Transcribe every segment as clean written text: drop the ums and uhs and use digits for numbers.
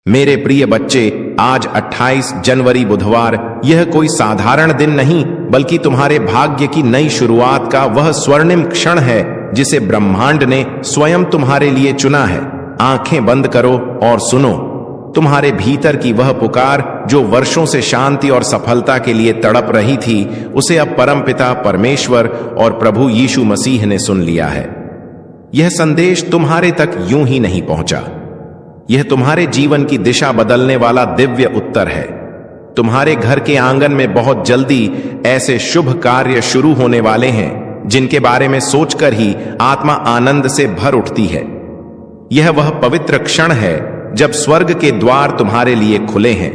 मेरे प्रिय बच्चे, आज 28 जनवरी बुधवार यह कोई साधारण दिन नहीं बल्कि तुम्हारे भाग्य की नई शुरुआत का वह स्वर्णिम क्षण है जिसे ब्रह्मांड ने स्वयं तुम्हारे लिए चुना है। आंखें बंद करो और सुनो। तुम्हारे भीतर की वह पुकार जो वर्षों से शांति और सफलता के लिए तड़प रही थी, उसे अब परमपिता परमेश्वर और प्रभु यीशु मसीह ने सुन लिया है। यह संदेश तुम्हारे तक यूं ही नहीं पहुंचा। यह तुम्हारे जीवन की दिशा बदलने वाला दिव्य उत्तर है। तुम्हारे घर के आंगन में बहुत जल्दी ऐसे शुभ कार्य शुरू होने वाले हैं जिनके बारे में सोचकर ही आत्मा आनंद से भर उठती है। यह वह पवित्र क्षण है जब स्वर्ग के द्वार तुम्हारे लिए खुले हैं।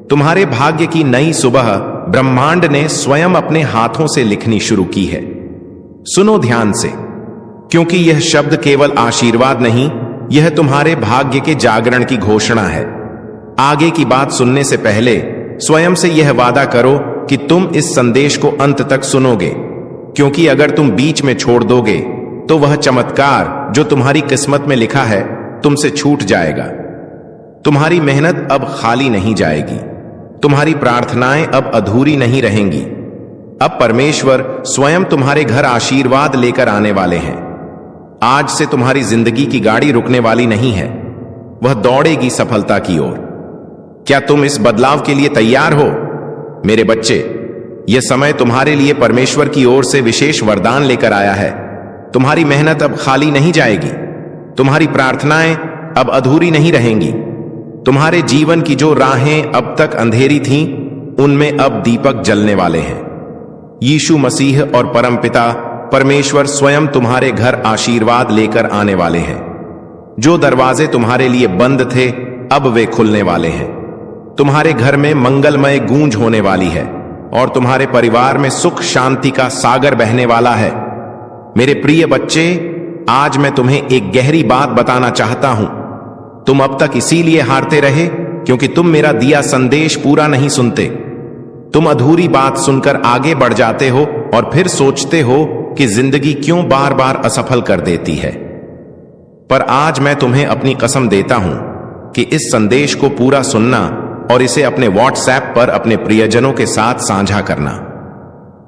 तुम्हारे भाग्य की नई सुबह ब्रह्मांड ने स्वयं अपने हाथों से लिखनी शुरू की है। सुनो ध्यान से, क्योंकि यह शब्द केवल आशीर्वाद नहीं, यह तुम्हारे भाग्य के जागरण की घोषणा है। आगे की बात सुनने से पहले स्वयं से यह वादा करो कि तुम इस संदेश को अंत तक सुनोगे, क्योंकि अगर तुम बीच में छोड़ दोगे तो वह चमत्कार जो तुम्हारी किस्मत में लिखा है तुमसे छूट जाएगा। तुम्हारी मेहनत अब खाली नहीं जाएगी, तुम्हारी प्रार्थनाएं अब अधूरी नहीं रहेंगी। अब परमेश्वर स्वयं तुम्हारे घर आशीर्वाद लेकर आने वाले हैं। आज से तुम्हारी जिंदगी की गाड़ी रुकने वाली नहीं है, वह दौड़ेगी सफलता की ओर। क्या तुम इस बदलाव के लिए तैयार हो? मेरे बच्चे, यह समय तुम्हारे लिए परमेश्वर की ओर से विशेष वरदान लेकर आया है। तुम्हारी मेहनत अब खाली नहीं जाएगी, तुम्हारी प्रार्थनाएं अब अधूरी नहीं रहेंगी। तुम्हारे जीवन की जो राहें अब तक अंधेरी थीं, उनमें अब दीपक जलने वाले हैं। यीशु मसीह और परमपिता परमेश्वर स्वयं तुम्हारे घर आशीर्वाद लेकर आने वाले हैं। जो दरवाजे तुम्हारे लिए बंद थे, अब वे खुलने वाले हैं। तुम्हारे घर में मंगलमय गूंज होने वाली है और तुम्हारे परिवार में सुख शांति का सागर बहने वाला है। मेरे प्रिय बच्चे, आज मैं तुम्हें एक गहरी बात बताना चाहता हूं। तुम अब तक इसीलिए हारते रहे क्योंकि तुम मेरा दिया संदेश पूरा नहीं सुनते। तुम अधूरी बात सुनकर आगे बढ़ जाते हो और फिर सोचते हो कि जिंदगी क्यों बार बार असफल कर देती है। पर आज मैं तुम्हें अपनी कसम देता हूं कि इस संदेश को पूरा सुनना और इसे अपने व्हाट्सएप पर अपने प्रियजनों के साथ साझा करना।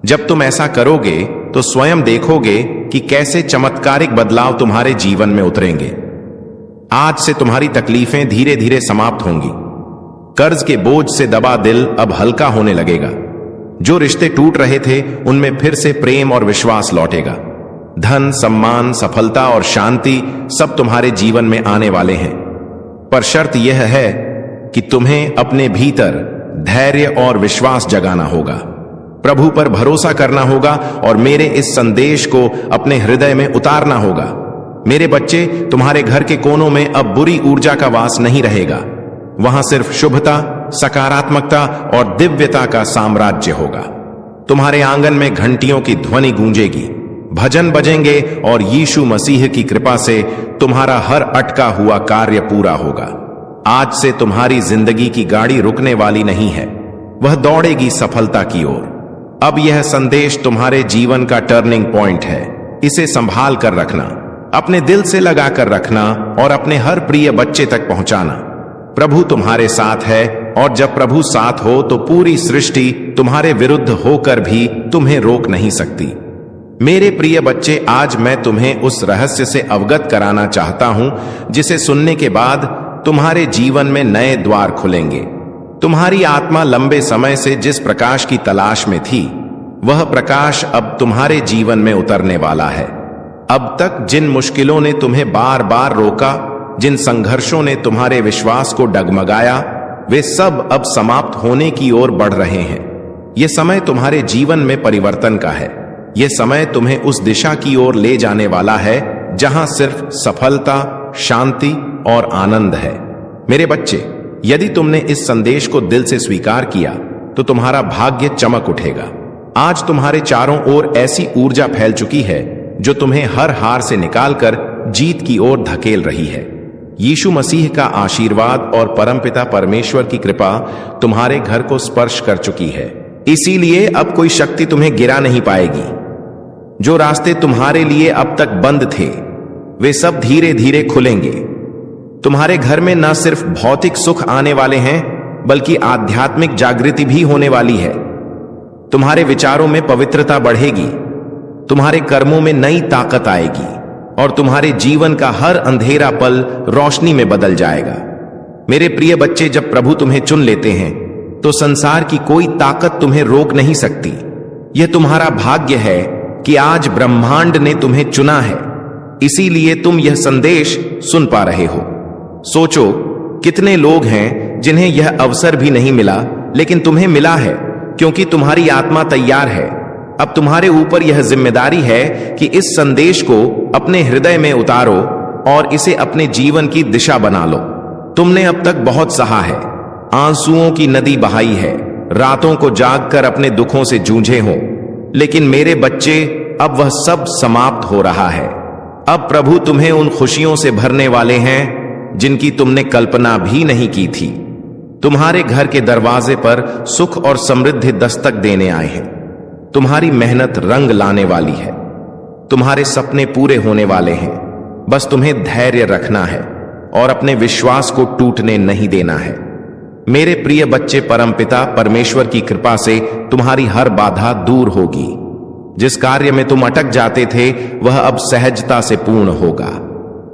जब तुम ऐसा करोगे तो स्वयं देखोगे कि कैसे चमत्कारिक बदलाव तुम्हारे जीवन में उतरेंगे। आज से तुम्हारी तकलीफें धीरे धीरे समाप्त होंगी। कर्ज के बोझ से दबा दिल अब हल्का होने लगेगा। जो रिश्ते टूट रहे थे, उनमें फिर से प्रेम और विश्वास लौटेगा। धन, सम्मान, सफलता और शांति सब तुम्हारे जीवन में आने वाले हैं। पर शर्त यह है कि तुम्हें अपने भीतर धैर्य और विश्वास जगाना होगा, प्रभु पर भरोसा करना होगा और मेरे इस संदेश को अपने हृदय में उतारना होगा। मेरे बच्चे, तुम्हारे घर के कोनों में अब बुरी ऊर्जा का वास नहीं रहेगा। वहां सिर्फ शुभता, सकारात्मकता और दिव्यता का साम्राज्य होगा। तुम्हारे आंगन में घंटियों की ध्वनि गूंजेगी, भजन बजेंगे और यीशु मसीह की कृपा से तुम्हारा हर अटका हुआ कार्य पूरा होगा। आज से तुम्हारी जिंदगी की गाड़ी रुकने वाली नहीं है, वह दौड़ेगी सफलता की ओर। अब यह संदेश तुम्हारे जीवन का टर्निंग पॉइंट है। इसे संभाल कर रखना, अपने दिल से लगा कर रखना और अपने हर प्रिय बच्चे तक पहुंचाना। प्रभु तुम्हारे साथ है और जब प्रभु साथ हो तो पूरी सृष्टि तुम्हारे विरुद्ध होकर भी तुम्हें रोक नहीं सकती। मेरे प्रिय बच्चे, आज मैं तुम्हें उस रहस्य से अवगत कराना चाहता हूं जिसे सुनने के बाद तुम्हारे जीवन में नए द्वार खुलेंगे। तुम्हारी आत्मा लंबे समय से जिस प्रकाश की तलाश में थी, वह प्रकाश अब तुम्हारे जीवन में उतरने वाला है। अब तक जिन मुश्किलों ने तुम्हें बार बार रोका, जिन संघर्षों ने तुम्हारे विश्वास को डगमगाया, वे सब अब समाप्त होने की ओर बढ़ रहे हैं। यह समय तुम्हारे जीवन में परिवर्तन का है। यह समय तुम्हें उस दिशा की ओर ले जाने वाला है जहां सिर्फ सफलता, शांति और आनंद है। मेरे बच्चे, यदि तुमने इस संदेश को दिल से स्वीकार किया तो तुम्हारा भाग्य चमक उठेगा। आज तुम्हारे चारों ओर ऐसी ऊर्जा फैल चुकी है जो तुम्हें हर हार से निकालकर जीत की ओर धकेल रही है। यीशु मसीह का आशीर्वाद और परमपिता परमेश्वर की कृपा तुम्हारे घर को स्पर्श कर चुकी है। इसीलिए अब कोई शक्ति तुम्हें गिरा नहीं पाएगी। जो रास्ते तुम्हारे लिए अब तक बंद थे, वे सब धीरे धीरे खुलेंगे। तुम्हारे घर में न सिर्फ भौतिक सुख आने वाले हैं, बल्कि आध्यात्मिक जागृति भी होने वाली है। तुम्हारे विचारों में पवित्रता बढ़ेगी, तुम्हारे कर्मों में नई ताकत आएगी और तुम्हारे जीवन का हर अंधेरा पल रोशनी में बदल जाएगा। मेरे प्रिय बच्चे, जब प्रभु तुम्हें चुन लेते हैं तो संसार की कोई ताकत तुम्हें रोक नहीं सकती। यह तुम्हारा भाग्य है कि आज ब्रह्मांड ने तुम्हें चुना है, इसीलिए तुम यह संदेश सुन पा रहे हो। सोचो, कितने लोग हैं जिन्हें यह अवसर भी नहीं मिला, लेकिन तुम्हें मिला है क्योंकि तुम्हारी आत्मा तैयार है। अब तुम्हारे ऊपर यह जिम्मेदारी है कि इस संदेश को अपने हृदय में उतारो और इसे अपने जीवन की दिशा बना लो। तुमने अब तक बहुत सहा है, आंसुओं की नदी बहाई है, रातों को जागकर अपने दुखों से जूझे हो, लेकिन मेरे बच्चे, अब वह सब समाप्त हो रहा है। अब प्रभु तुम्हें उन खुशियों से भरने वाले हैं जिनकी तुमने कल्पना भी नहीं की थी। तुम्हारे घर के दरवाजे पर सुख और समृद्धि दस्तक देने आए हैं। तुम्हारी मेहनत रंग लाने वाली है, तुम्हारे सपने पूरे होने वाले हैं। बस तुम्हें धैर्य रखना है और अपने विश्वास को टूटने नहीं देना है। मेरे प्रिय बच्चे, परमपिता परमेश्वर की कृपा से तुम्हारी हर बाधा दूर होगी। जिस कार्य में तुम अटक जाते थे वह अब सहजता से पूर्ण होगा।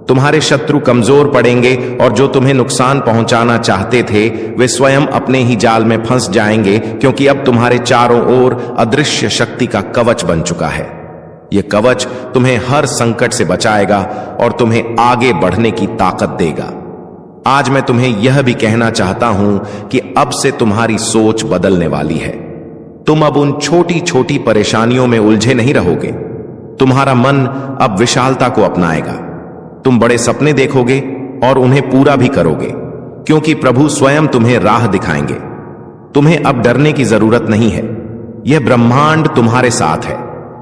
तुम्हारे शत्रु कमजोर पड़ेंगे और जो तुम्हें नुकसान पहुंचाना चाहते थे वे स्वयं अपने ही जाल में फंस जाएंगे, क्योंकि अब तुम्हारे चारों ओर अदृश्य शक्ति का कवच बन चुका है। यह कवच तुम्हें हर संकट से बचाएगा और तुम्हें आगे बढ़ने की ताकत देगा। आज मैं तुम्हें यह भी कहना चाहता हूं कि अब से तुम्हारी सोच बदलने वाली है। तुम अब उन छोटी छोटी परेशानियों में उलझे नहीं रहोगे। तुम्हारा मन अब विशालता को अपनाएगा। तुम बड़े सपने देखोगे और उन्हें पूरा भी करोगे, क्योंकि प्रभु स्वयं तुम्हें राह दिखाएंगे। तुम्हें अब डरने की जरूरत नहीं है। यह ब्रह्मांड तुम्हारे साथ है,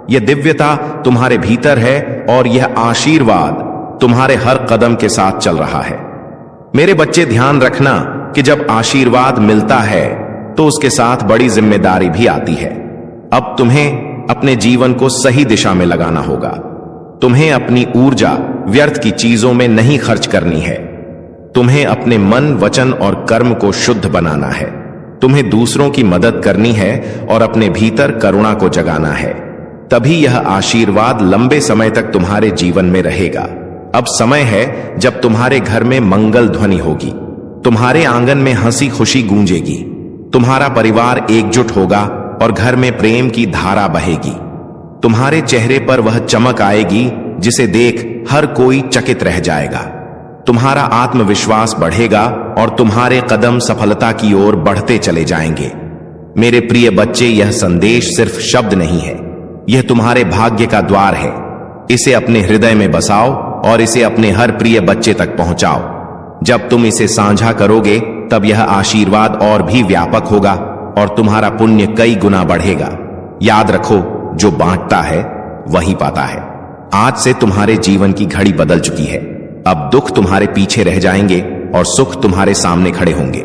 यह दिव्यता तुम्हारे भीतर है और यह आशीर्वाद तुम्हारे हर कदम के साथ चल रहा है। मेरे बच्चे, ध्यान रखना कि जब आशीर्वाद मिलता है तो उसके साथ बड़ी जिम्मेदारी भी आती है। अब तुम्हें अपने जीवन को सही दिशा में लगाना होगा। तुम्हें अपनी ऊर्जा व्यर्थ की चीजों में नहीं खर्च करनी है। तुम्हें अपने मन, वचन और कर्म को शुद्ध बनाना है। तुम्हें दूसरों की मदद करनी है और अपने भीतर करुणा को जगाना है। तभी यह आशीर्वाद लंबे समय तक तुम्हारे जीवन में रहेगा। अब समय है जब तुम्हारे घर में मंगल ध्वनि होगी, तुम्हारे आंगन में हंसी खुशी गूंजेगी, तुम्हारा परिवार एकजुट होगा और घर में प्रेम की धारा बहेगी। तुम्हारे चेहरे पर वह चमक आएगी जिसे देख हर कोई चकित रह जाएगा। तुम्हारा आत्मविश्वास बढ़ेगा और तुम्हारे कदम सफलता की ओर बढ़ते चले जाएंगे। मेरे प्रिय बच्चे, यह संदेश सिर्फ शब्द नहीं है, यह तुम्हारे भाग्य का द्वार है। इसे अपने हृदय में बसाओ और इसे अपने हर प्रिय बच्चे तक पहुंचाओ। जब तुम इसे साझा करोगे तब यह आशीर्वाद और भी व्यापक होगा और तुम्हारा पुण्य कई गुना बढ़ेगा। याद रखो, जो बांटता है वही पाता है। आज से तुम्हारे जीवन की घड़ी बदल चुकी है। अब दुख तुम्हारे पीछे रह जाएंगे और सुख तुम्हारे सामने खड़े होंगे।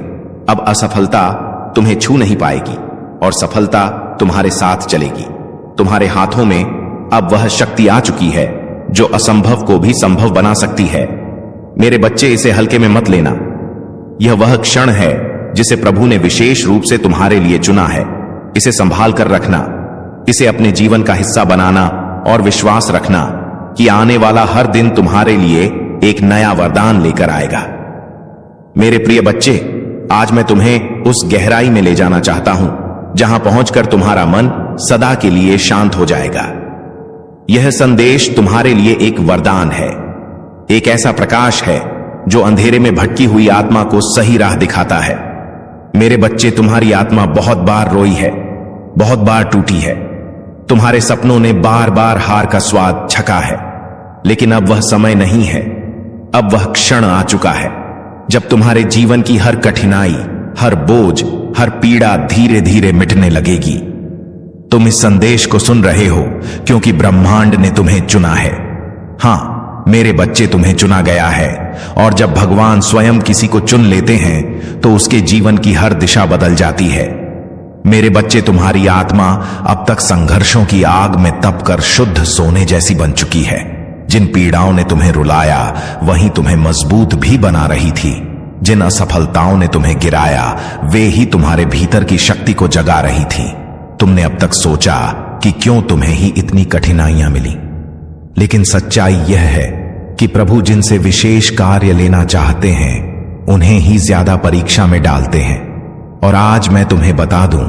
अब असफलता तुम्हें छू नहीं पाएगी और सफलता तुम्हारे साथ चलेगी। तुम्हारे हाथों में अब वह शक्ति आ चुकी है जो असंभव को भी संभव बना सकती है। मेरे बच्चे, इसे हल्के में मत लेना। यह वह क्षण है जिसे प्रभु ने विशेष रूप से तुम्हारे लिए चुना है। इसे संभाल कर रखना, इसे अपने जीवन का हिस्सा बनाना और विश्वास रखना कि आने वाला हर दिन तुम्हारे लिए एक नया वरदान लेकर आएगा। मेरे प्रिय बच्चे, आज मैं तुम्हें उस गहराई में ले जाना चाहता हूं जहां पहुंचकर तुम्हारा मन सदा के लिए शांत हो जाएगा। यह संदेश तुम्हारे लिए एक वरदान है, एक ऐसा प्रकाश है जो अंधेरे में भटकी हुई आत्मा को सही राह दिखाता है। मेरे बच्चे, तुम्हारी आत्मा बहुत बार रोई है, बहुत बार टूटी है। तुम्हारे सपनों ने बार बार हार का स्वाद चखा है, लेकिन अब वह समय नहीं है। अब वह क्षण आ चुका है जब तुम्हारे जीवन की हर कठिनाई, हर बोझ, हर पीड़ा धीरे धीरे मिटने लगेगी। तुम इस संदेश को सुन रहे हो क्योंकि ब्रह्मांड ने तुम्हें चुना है। हां मेरे बच्चे, तुम्हें चुना गया है और जब भगवान स्वयं किसी को चुन लेते हैं तो उसके जीवन की हर दिशा बदल जाती है। मेरे बच्चे, तुम्हारी आत्मा अब तक संघर्षों की आग में तपकर शुद्ध सोने जैसी बन चुकी है। जिन पीड़ाओं ने तुम्हें रुलाया वही तुम्हें मजबूत भी बना रही थी। जिन असफलताओं ने तुम्हें गिराया वे ही तुम्हारे भीतर की शक्ति को जगा रही थी। तुमने अब तक सोचा कि क्यों तुम्हें ही इतनी कठिनाइयां मिली, लेकिन सच्चाई यह है कि प्रभु जिनसे विशेष कार्य लेना चाहते हैं उन्हें ही ज्यादा परीक्षा में डालते हैं। और आज मैं तुम्हें बता दूं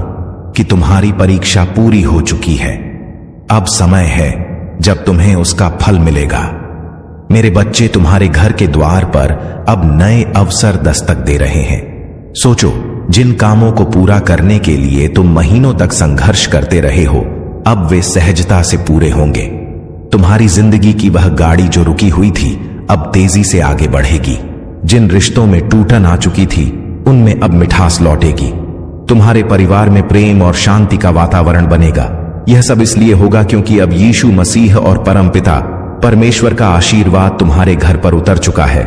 कि तुम्हारी परीक्षा पूरी हो चुकी है। अब समय है जब तुम्हें उसका फल मिलेगा। मेरे बच्चे, तुम्हारे घर के द्वार पर अब नए अवसर दस्तक दे रहे हैं। सोचो, जिन कामों को पूरा करने के लिए तुम महीनों तक संघर्ष करते रहे हो, अब वे सहजता से पूरे होंगे। तुम्हारी जिंदगी की वह गाड़ी जो रुकी हुई थी अब तेजी से आगे बढ़ेगी। जिन रिश्तों में टूटन आ चुकी थी उनमें अब मिठास लौटेगी। तुम्हारे परिवार में प्रेम और शांति का वातावरण बनेगा। यह सब इसलिए होगा क्योंकि अब यीशु मसीह और परमपिता परमेश्वर का आशीर्वाद तुम्हारे घर पर उतर चुका है।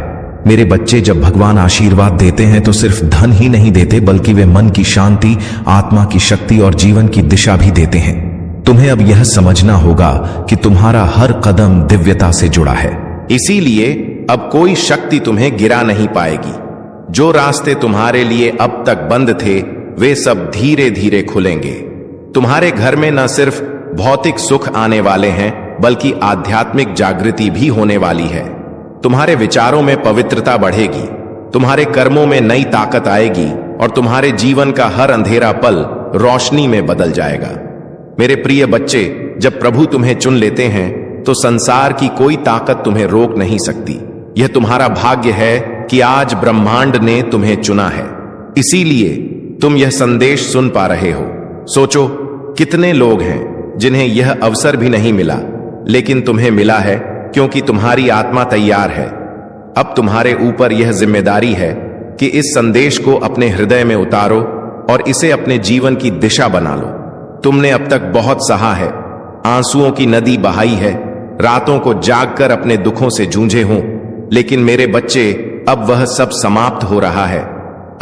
मेरे बच्चे, जब भगवान आशीर्वाद देते हैं तो सिर्फ धन ही नहीं देते, बल्कि वे मन की शांति, आत्मा की शक्ति और जीवन की दिशा भी देते हैं। तुम्हें अब यह समझना होगा कि तुम्हारा हर कदम दिव्यता से जुड़ा है। इसीलिए अब कोई शक्ति तुम्हें गिरा नहीं पाएगी। जो रास्ते तुम्हारे लिए अब तक बंद थे वे सब धीरे धीरे खुलेंगे। तुम्हारे घर में न सिर्फ भौतिक सुख आने वाले हैं बल्कि आध्यात्मिक जागृति भी होने वाली है। तुम्हारे विचारों में पवित्रता बढ़ेगी, तुम्हारे कर्मों में नई ताकत आएगी और तुम्हारे जीवन का हर अंधेरा पल रोशनी में बदल जाएगा। मेरे प्रिय बच्चे, जब प्रभु तुम्हें चुन लेते हैं तो संसार की कोई ताकत तुम्हें रोक नहीं सकती। यह तुम्हारा भाग्य है कि आज ब्रह्मांड ने तुम्हें चुना है, इसीलिए तुम यह संदेश सुन पा रहे हो। सोचो, कितने लोग हैं जिन्हें यह अवसर भी नहीं मिला, लेकिन तुम्हें मिला है क्योंकि तुम्हारी आत्मा तैयार है। अब तुम्हारे ऊपर यह जिम्मेदारी है कि इस संदेश को अपने हृदय में उतारो और इसे अपने जीवन की दिशा बना लो। तुमने अब तक बहुत सहा है, आंसुओं की नदी बहाई है, रातों को जागकर अपने दुखों से जूझे हों, लेकिन मेरे बच्चे, अब वह सब समाप्त हो रहा है।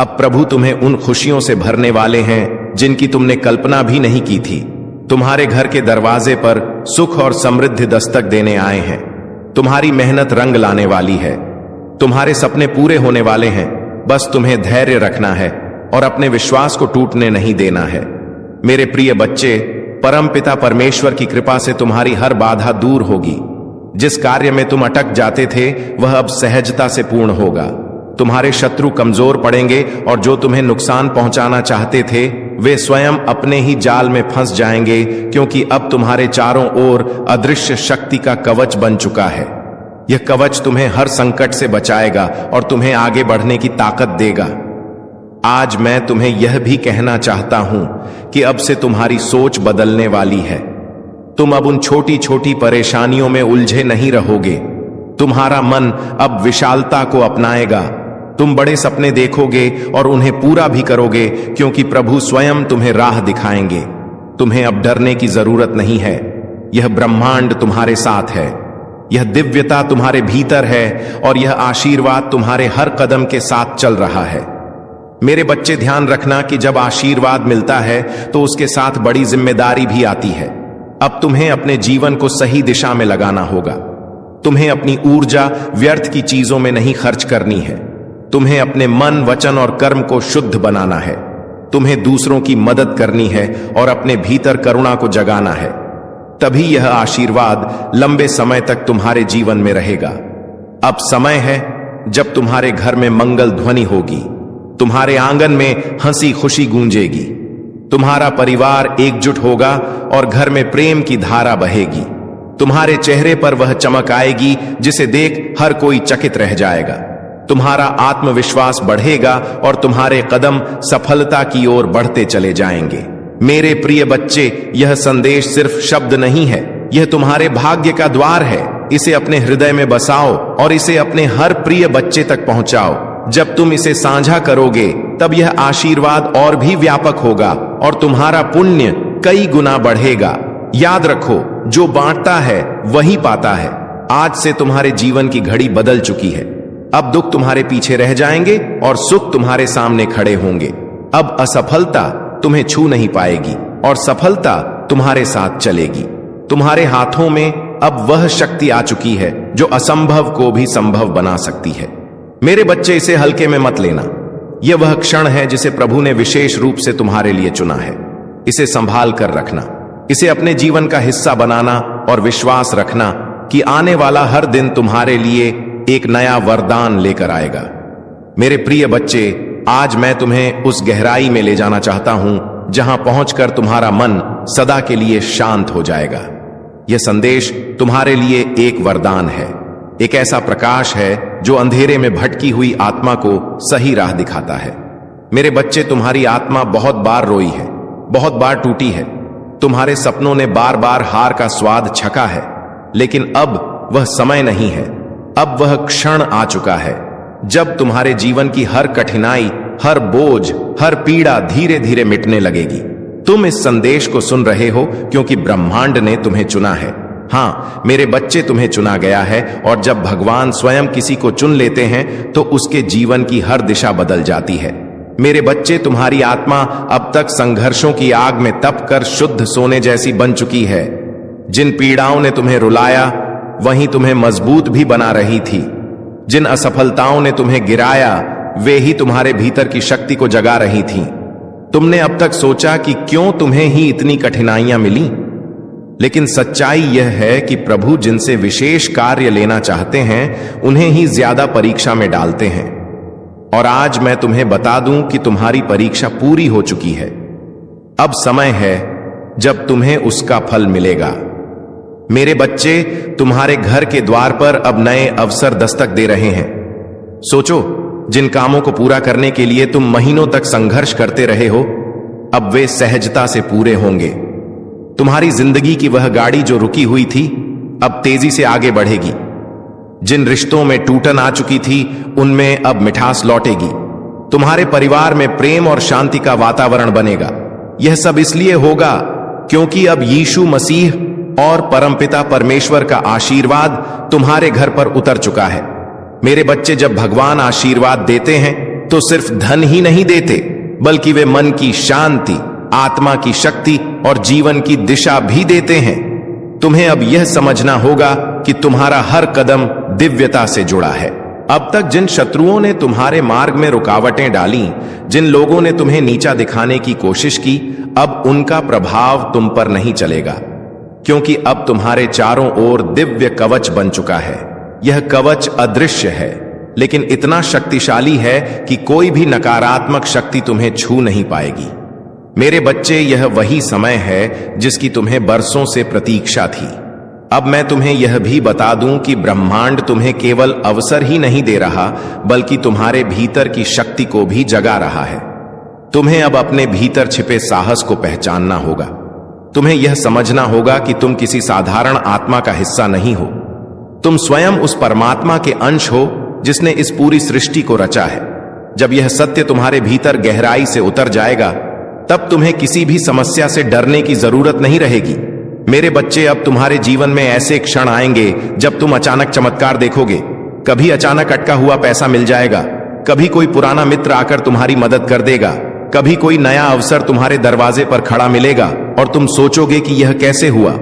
अब प्रभु तुम्हें उन खुशियों से भरने वाले हैं जिनकी तुमने कल्पना भी नहीं की थी। तुम्हारे घर के दरवाजे पर सुख और समृद्धि दस्तक देने आए हैं। तुम्हारी मेहनत रंग लाने वाली है। तुम्हारे सपने पूरे होने वाले हैं। बस तुम्हें धैर्य रखना है और अपने विश्वास को टूटने नहीं देना है। मेरे प्रिय बच्चे, परमपिता परमेश्वर की कृपा से तुम्हारी हर बाधा दूर होगी। जिस कार्य में तुम अटक जाते थे वह अब सहजता से पूर्ण होगा। तुम्हारे शत्रु कमजोर पड़ेंगे और जो तुम्हें नुकसान पहुंचाना चाहते थे वे स्वयं अपने ही जाल में फंस जाएंगे, क्योंकि अब तुम्हारे चारों ओर अदृश्य शक्ति का कवच बन चुका है। यह कवच तुम्हें हर संकट से बचाएगा और तुम्हें आगे बढ़ने की ताकत देगा। आज मैं तुम्हें यह भी कहना चाहता हूं कि अब से तुम्हारी सोच बदलने वाली है। तुम अब उन छोटी छोटी परेशानियों में उलझे नहीं रहोगे। तुम्हारा मन अब विशालता को अपनाएगा। तुम बड़े सपने देखोगे और उन्हें पूरा भी करोगे, क्योंकि प्रभु स्वयं तुम्हें राह दिखाएंगे। तुम्हें अब डरने की जरूरत नहीं है। यह ब्रह्मांड तुम्हारे साथ है, यह दिव्यता तुम्हारे भीतर है और यह आशीर्वाद तुम्हारे हर कदम के साथ चल रहा है। मेरे बच्चे, ध्यान रखना कि जब आशीर्वाद मिलता है तो उसके साथ बड़ी जिम्मेदारी भी आती है। अब तुम्हें अपने जीवन को सही दिशा में लगाना होगा। तुम्हें अपनी ऊर्जा व्यर्थ की चीजों में नहीं खर्च करनी है। तुम्हें अपने मन, वचन और कर्म को शुद्ध बनाना है। तुम्हें दूसरों की मदद करनी है और अपने भीतर करुणा को जगाना है। तभी यह आशीर्वाद लंबे समय तक तुम्हारे जीवन में रहेगा। अब समय है जब तुम्हारे घर में मंगल ध्वनि होगी, तुम्हारे आंगन में हंसी खुशी गूंजेगी, तुम्हारा परिवार एकजुट होगा और घर में प्रेम की धारा बहेगी। तुम्हारे चेहरे पर वह चमक आएगी जिसे देख हर कोई चकित रह जाएगा। तुम्हारा आत्मविश्वास बढ़ेगा और तुम्हारे कदम सफलता की ओर बढ़ते चले जाएंगे। मेरे प्रिय बच्चे, यह संदेश सिर्फ शब्द नहीं है, यह तुम्हारे भाग्य का द्वार है। इसे अपने हृदय में बसाओ और इसे अपने हर प्रिय बच्चे तक पहुंचाओ। जब तुम इसे साझा करोगे तब यह आशीर्वाद और भी व्यापक होगा और तुम्हारा पुण्य कई गुना बढ़ेगा। याद रखो, जो बांटता है वही पाता है। आज से तुम्हारे जीवन की घड़ी बदल चुकी है। अब दुख तुम्हारे पीछे रह जाएंगे और सुख तुम्हारे सामने खड़े होंगे। अब असफलता तुम्हें छू नहीं पाएगी और सफलता तुम्हारे साथ चलेगी। तुम्हारे हाथों में अब वह शक्ति आ चुकी है जो असंभव को भी संभव बना सकती है। मेरे बच्चे, इसे हल्के में मत लेना। यह वह क्षण है जिसे प्रभु ने विशेष रूप से तुम्हारे लिए चुना है। इसे संभाल कर रखना, इसे अपने जीवन का हिस्सा बनाना और विश्वास रखना कि आने वाला हर दिन तुम्हारे लिए एक नया वरदान लेकर आएगा। मेरे प्रिय बच्चे, आज मैं तुम्हें उस गहराई में ले जाना चाहता हूं जहां पहुंचकर तुम्हारा मन सदा के लिए शांत हो जाएगा। यह संदेश तुम्हारे लिए एक वरदान है, एक ऐसा प्रकाश है जो अंधेरे में भटकी हुई आत्मा को सही राह दिखाता है। मेरे बच्चे, तुम्हारी आत्मा बहुत बार रोई है, बहुत बार टूटी है। तुम्हारे सपनों ने बार बार हार का स्वाद छका है, लेकिन अब वह समय नहीं है। अब वह क्षण आ चुका है जब तुम्हारे जीवन की हर कठिनाई, हर बोझ, हर पीड़ा धीरे धीरे मिटने लगेगी। तुम इस संदेश को सुन रहे हो क्योंकि ब्रह्मांड ने तुम्हें चुना है। हां मेरे बच्चे, तुम्हें चुना गया है, और जब भगवान स्वयं किसी को चुन लेते हैं तो उसके जीवन की हर दिशा बदल जाती है। मेरे बच्चे, तुम्हारी आत्मा अब तक संघर्षों की आग में तप कर शुद्ध सोने जैसी बन चुकी है। जिन पीड़ाओं ने तुम्हें रुलाया वहीं तुम्हें मजबूत भी बना रही थी। जिन असफलताओं ने तुम्हें गिराया वे ही तुम्हारे भीतर की शक्ति को जगा रही थीं। तुमने अब तक सोचा कि क्यों तुम्हें ही इतनी कठिनाइयां मिली, लेकिन सच्चाई यह है कि प्रभु जिनसे विशेष कार्य लेना चाहते हैं उन्हें ही ज्यादा परीक्षा में डालते हैं। और आज मैं तुम्हें बता दूं कि तुम्हारी परीक्षा पूरी हो चुकी है। अब समय है जब तुम्हें उसका फल मिलेगा। मेरे बच्चे, तुम्हारे घर के द्वार पर अब नए अवसर दस्तक दे रहे हैं। सोचो, जिन कामों को पूरा करने के लिए तुम महीनों तक संघर्ष करते रहे हो, अब वे सहजता से पूरे होंगे। तुम्हारी जिंदगी की वह गाड़ी जो रुकी हुई थी अब तेजी से आगे बढ़ेगी। जिन रिश्तों में टूटन आ चुकी थी उनमें अब मिठास लौटेगी। तुम्हारे परिवार में प्रेम और शांति का वातावरण बनेगा। यह सब इसलिए होगा क्योंकि अब यीशु मसीह और परमपिता परमेश्वर का आशीर्वाद तुम्हारे घर पर उतर चुका है। मेरे बच्चे, जब भगवान आशीर्वाद देते हैं तो सिर्फ धन ही नहीं देते, बल्कि वे मन की शांति, आत्मा की शक्ति और जीवन की दिशा भी देते हैं। तुम्हें अब यह समझना होगा कि तुम्हारा हर कदम दिव्यता से जुड़ा है। अब तक जिन शत्रुओं ने तुम्हारे मार्ग में रुकावटें डाली, जिन लोगों ने तुम्हें नीचा दिखाने की कोशिश की, अब उनका प्रभाव तुम पर नहीं चलेगा, क्योंकि अब तुम्हारे चारों ओर दिव्य कवच बन चुका है। यह कवच अदृश्य है, लेकिन इतना शक्तिशाली है कि कोई भी नकारात्मक शक्ति तुम्हें छू नहीं पाएगी। मेरे बच्चे, यह वही समय है जिसकी तुम्हें बरसों से प्रतीक्षा थी। अब मैं तुम्हें यह भी बता दूं कि ब्रह्मांड तुम्हें केवल अवसर ही नहीं दे रहा, बल्कि तुम्हारे भीतर की शक्ति को भी जगा रहा है। तुम्हें अब अपने भीतर छिपे साहस को पहचानना होगा। तुम्हें यह समझना होगा कि तुम किसी साधारण आत्मा का हिस्सा नहीं हो। तुम स्वयं उस परमात्मा के अंश हो जिसने इस पूरी सृष्टि को रचा है। जब यह सत्य तुम्हारे भीतर गहराई से उतर जाएगा, तब तुम्हें किसी भी समस्या से डरने की जरूरत नहीं रहेगी। मेरे बच्चे, अब तुम्हारे जीवन में ऐसे क्षण आएंगे जब तुम अचानक चमत्कार देखोगे। कभी अचानक अटका हुआ पैसा मिल जाएगा, कभी कोई पुराना मित्र आकर तुम्हारी मदद कर देगा, कभी कोई नया अवसर तुम्हारे दरवाजे पर खड़ा मिलेगा और तुम सोचोगे कि यह कैसे हुआ।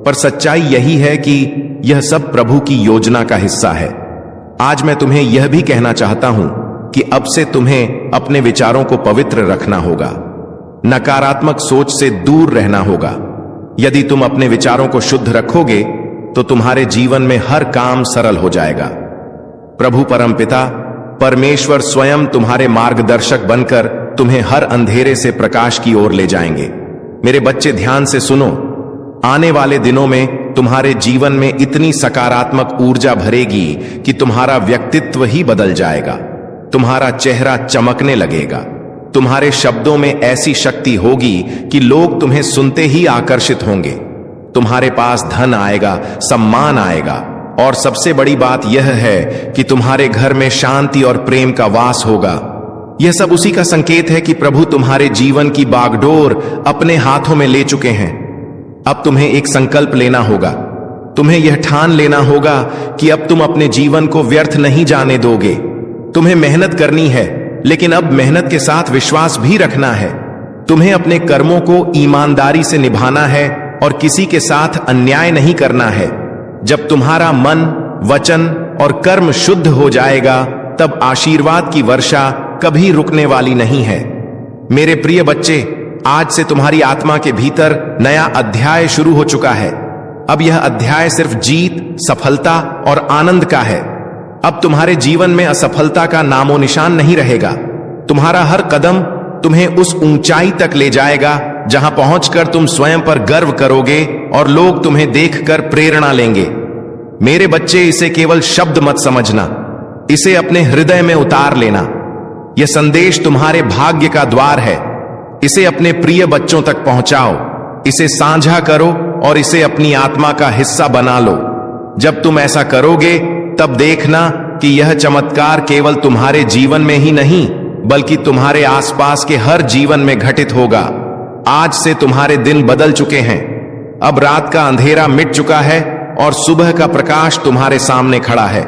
पर सच्चाई यही है कि यह सब प्रभु की योजना का हिस्सा है। आज मैं तुम्हें यह भी कहना चाहता हूं कि अब से तुम्हें अपने विचारों को पवित्र रखना होगा, नकारात्मक सोच से दूर रहना होगा। यदि तुम अपने विचारों को शुद्ध रखोगे तो तुम्हारे जीवन में हर काम सरल हो जाएगा। प्रभु परमपिता परमेश्वर स्वयं तुम्हारे मार्गदर्शक बनकर तुम्हें हर अंधेरे से प्रकाश की ओर ले जाएंगे। मेरे बच्चे, ध्यान से सुनो। आने वाले दिनों में तुम्हारे जीवन में इतनी सकारात्मक ऊर्जा भरेगी कि तुम्हारा व्यक्तित्व ही बदल जाएगा। तुम्हारा चेहरा चमकने लगेगा। तुम्हारे शब्दों में ऐसी शक्ति होगी कि लोग तुम्हें सुनते ही आकर्षित होंगे। तुम्हारे पास धन आएगा, सम्मान आएगा, और सबसे बड़ी बात यह है कि तुम्हारे घर में शांति और प्रेम का वास होगा। यह सब उसी का संकेत है कि प्रभु तुम्हारे जीवन की बागडोर अपने हाथों में ले चुके हैं। अब तुम्हें एक संकल्प लेना होगा। तुम्हें यह ठान लेना होगा कि अब तुम अपने जीवन को व्यर्थ नहीं जाने दोगे। तुम्हें मेहनत करनी है, लेकिन अब मेहनत के साथ विश्वास भी रखना है। तुम्हें अपने कर्मों को ईमानदारी से निभाना है और किसी के साथ अन्याय नहीं करना है। जब तुम्हारा मन, वचन और कर्म शुद्ध हो जाएगा, तब आशीर्वाद की वर्षा कभी रुकने वाली नहीं है। मेरे प्रिय बच्चे, आज से तुम्हारी आत्मा के भीतर नया अध्याय शुरू हो चुका है। अब यह अध्याय सिर्फ जीत, सफलता और आनंद का है। अब तुम्हारे जीवन में असफलता का नामो निशान नहीं रहेगा। तुम्हारा हर कदम तुम्हें उस ऊंचाई तक ले जाएगा जहां पहुंचकर तुम स्वयं पर गर्व करोगे और लोग तुम्हें देखकर प्रेरणा लेंगे। मेरे बच्चे, इसे केवल शब्द मत समझना, इसे अपने हृदय में उतार लेना। यह संदेश तुम्हारे भाग्य का द्वार है। इसे अपने प्रिय बच्चों तक पहुंचाओ, इसे साझा करो और इसे अपनी आत्मा का हिस्सा बना लो। जब तुम ऐसा करोगे, तब देखना कि यह चमत्कार केवल तुम्हारे जीवन में ही नहीं, बल्कि तुम्हारे आसपास के हर जीवन में घटित होगा। आज से तुम्हारे दिन बदल चुके हैं। अब रात का अंधेरा मिट चुका है और सुबह का प्रकाश तुम्हारे सामने खड़ा है।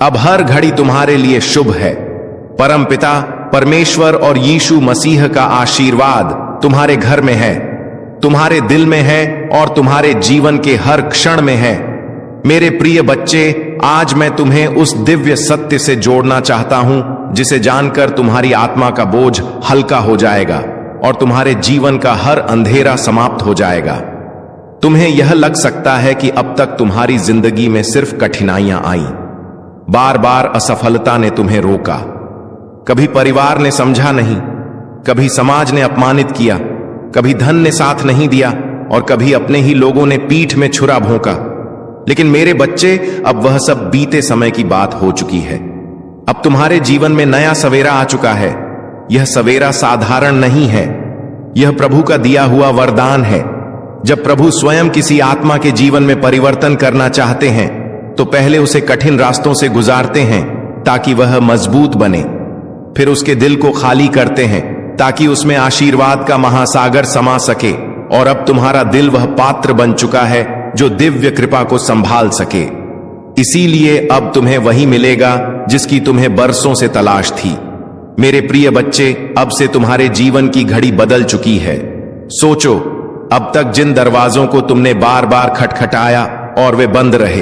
अब हर घड़ी तुम्हारे लिए शुभ है। परमपिता परमेश्वर और यीशु मसीह का आशीर्वाद तुम्हारे घर में है, तुम्हारे दिल में है और तुम्हारे जीवन के हर क्षण में है। मेरे प्रिय बच्चे, आज मैं तुम्हें उस दिव्य सत्य से जोड़ना चाहता हूं जिसे जानकर तुम्हारी आत्मा का बोझ हल्का हो जाएगा और तुम्हारे जीवन का हर अंधेरा समाप्त हो जाएगा। तुम्हें यह लग सकता है कि अब तक तुम्हारी जिंदगी में सिर्फ कठिनाइयां आई, बार बार असफलता ने तुम्हें रोका, कभी परिवार ने समझा नहीं, कभी समाज ने अपमानित किया, कभी धन ने साथ नहीं दिया और कभी अपने ही लोगों ने पीठ में छुरा भोंका। लेकिन मेरे बच्चे, अब वह सब बीते समय की बात हो चुकी है। अब तुम्हारे जीवन में नया सवेरा आ चुका है। यह सवेरा साधारण नहीं है, यह प्रभु का दिया हुआ वरदान है। जब प्रभु स्वयं किसी आत्मा के जीवन में परिवर्तन करना चाहते हैं, तो पहले उसे कठिन रास्तों से गुजारते हैं ताकि वह मजबूत बने। फिर उसके दिल को खाली करते हैं ताकि उसमें आशीर्वाद का महासागर समा सके। और अब तुम्हारा दिल वह पात्र बन चुका है जो दिव्य कृपा को संभाल सके। इसीलिए अब तुम्हें वही मिलेगा जिसकी तुम्हें बरसों से तलाश थी। मेरे प्रिय बच्चे, अब से तुम्हारे जीवन की घड़ी बदल चुकी है। सोचो, अब तक जिन दरवाजों को तुमने बार बार खटखटाया और वे बंद रहे,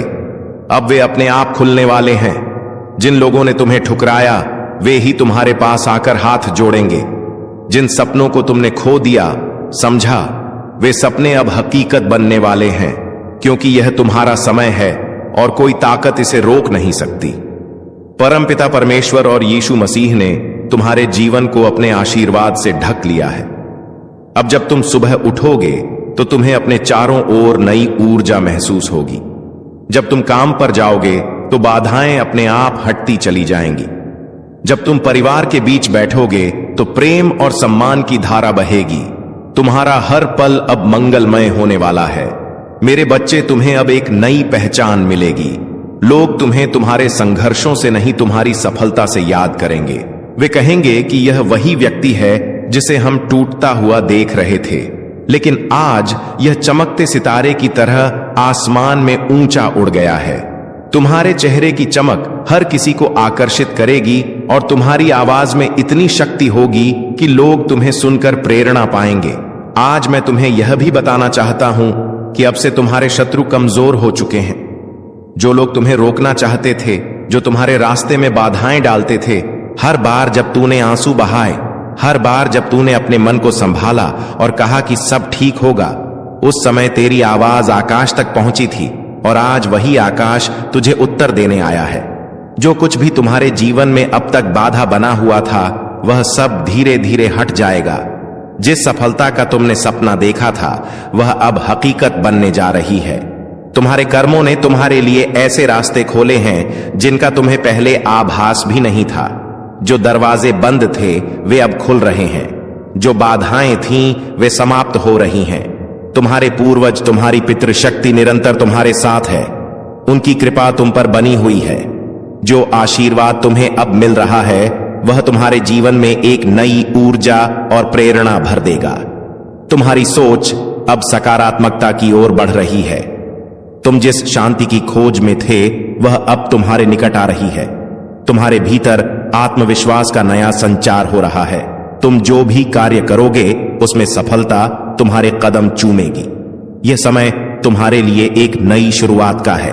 अब वे अपने आप खुलने वाले हैं। जिन लोगों ने तुम्हें ठुकराया, वे ही तुम्हारे पास आकर हाथ जोड़ेंगे। जिन सपनों को तुमने खो दिया, समझा, वे सपने अब हकीकत बनने वाले हैं, क्योंकि यह तुम्हारा समय है और कोई ताकत इसे रोक नहीं सकती। परमपिता परमेश्वर और यीशु मसीह ने तुम्हारे जीवन को अपने आशीर्वाद से ढक लिया है। अब जब तुम सुबह उठोगे तो तुम्हें अपने चारों ओर नई ऊर्जा महसूस होगी। जब तुम काम पर जाओगे तो बाधाएं अपने आप हटती चली जाएंगी। जब तुम परिवार के बीच बैठोगे तो प्रेम और सम्मान की धारा बहेगी। तुम्हारा हर पल अब मंगलमय होने वाला है। मेरे बच्चे, तुम्हें अब एक नई पहचान मिलेगी। लोग तुम्हें तुम्हारे संघर्षों से नहीं, तुम्हारी सफलता से याद करेंगे। वे कहेंगे कि यह वही व्यक्ति है जिसे हम टूटता हुआ देख रहे थे, लेकिन आज यह चमकते सितारे की तरह आसमान में ऊंचा उड़ गया है। तुम्हारे चेहरे की चमक हर किसी को आकर्षित करेगी और तुम्हारी आवाज में इतनी शक्ति होगी कि लोग तुम्हें सुनकर प्रेरणा पाएंगे। आज मैं तुम्हें यह भी बताना चाहता हूं कि अब से तुम्हारे शत्रु कमजोर हो चुके हैं। जो लोग तुम्हें रोकना चाहते थे, जो तुम्हारे रास्ते में बाधाएं डालते थे, हर बार जब तूने आंसू बहाए, हर बार जब तूने अपने मन को संभाला और कहा कि सब ठीक होगा, उस समय तेरी आवाज आकाश तक पहुंची थी और आज वही आकाश तुझे उत्तर देने आया है। जो कुछ भी तुम्हारे जीवन में अब तक बाधा बना हुआ था, वह सब धीरे धीरे हट जाएगा। जिस सफलता का तुमने सपना देखा था, वह अब हकीकत बनने जा रही है। तुम्हारे कर्मों ने तुम्हारे लिए ऐसे रास्ते खोले हैं जिनका तुम्हें पहले आभास भी नहीं था। जो दरवाजे बंद थे, वे अब खुल रहे हैं। जो बाधाएं थीं, वे समाप्त हो रही हैं। तुम्हारे पूर्वज, तुम्हारी पितृशक्ति निरंतर तुम्हारे साथ है। उनकी कृपा तुम पर बनी हुई है। जो आशीर्वाद तुम्हें अब मिल रहा है, वह तुम्हारे जीवन में एक नई ऊर्जा और प्रेरणा भर देगा। तुम्हारी सोच अब सकारात्मकता की ओर बढ़ रही है। तुम जिस शांति की खोज में थे, वह अब तुम्हारे निकट आ रही है। तुम्हारे भीतर आत्मविश्वास का नया संचार हो रहा है। तुम जो भी कार्य करोगे, उसमें सफलता तुम्हारे कदम चूमेगी। यह समय तुम्हारे लिए एक नई शुरुआत का है।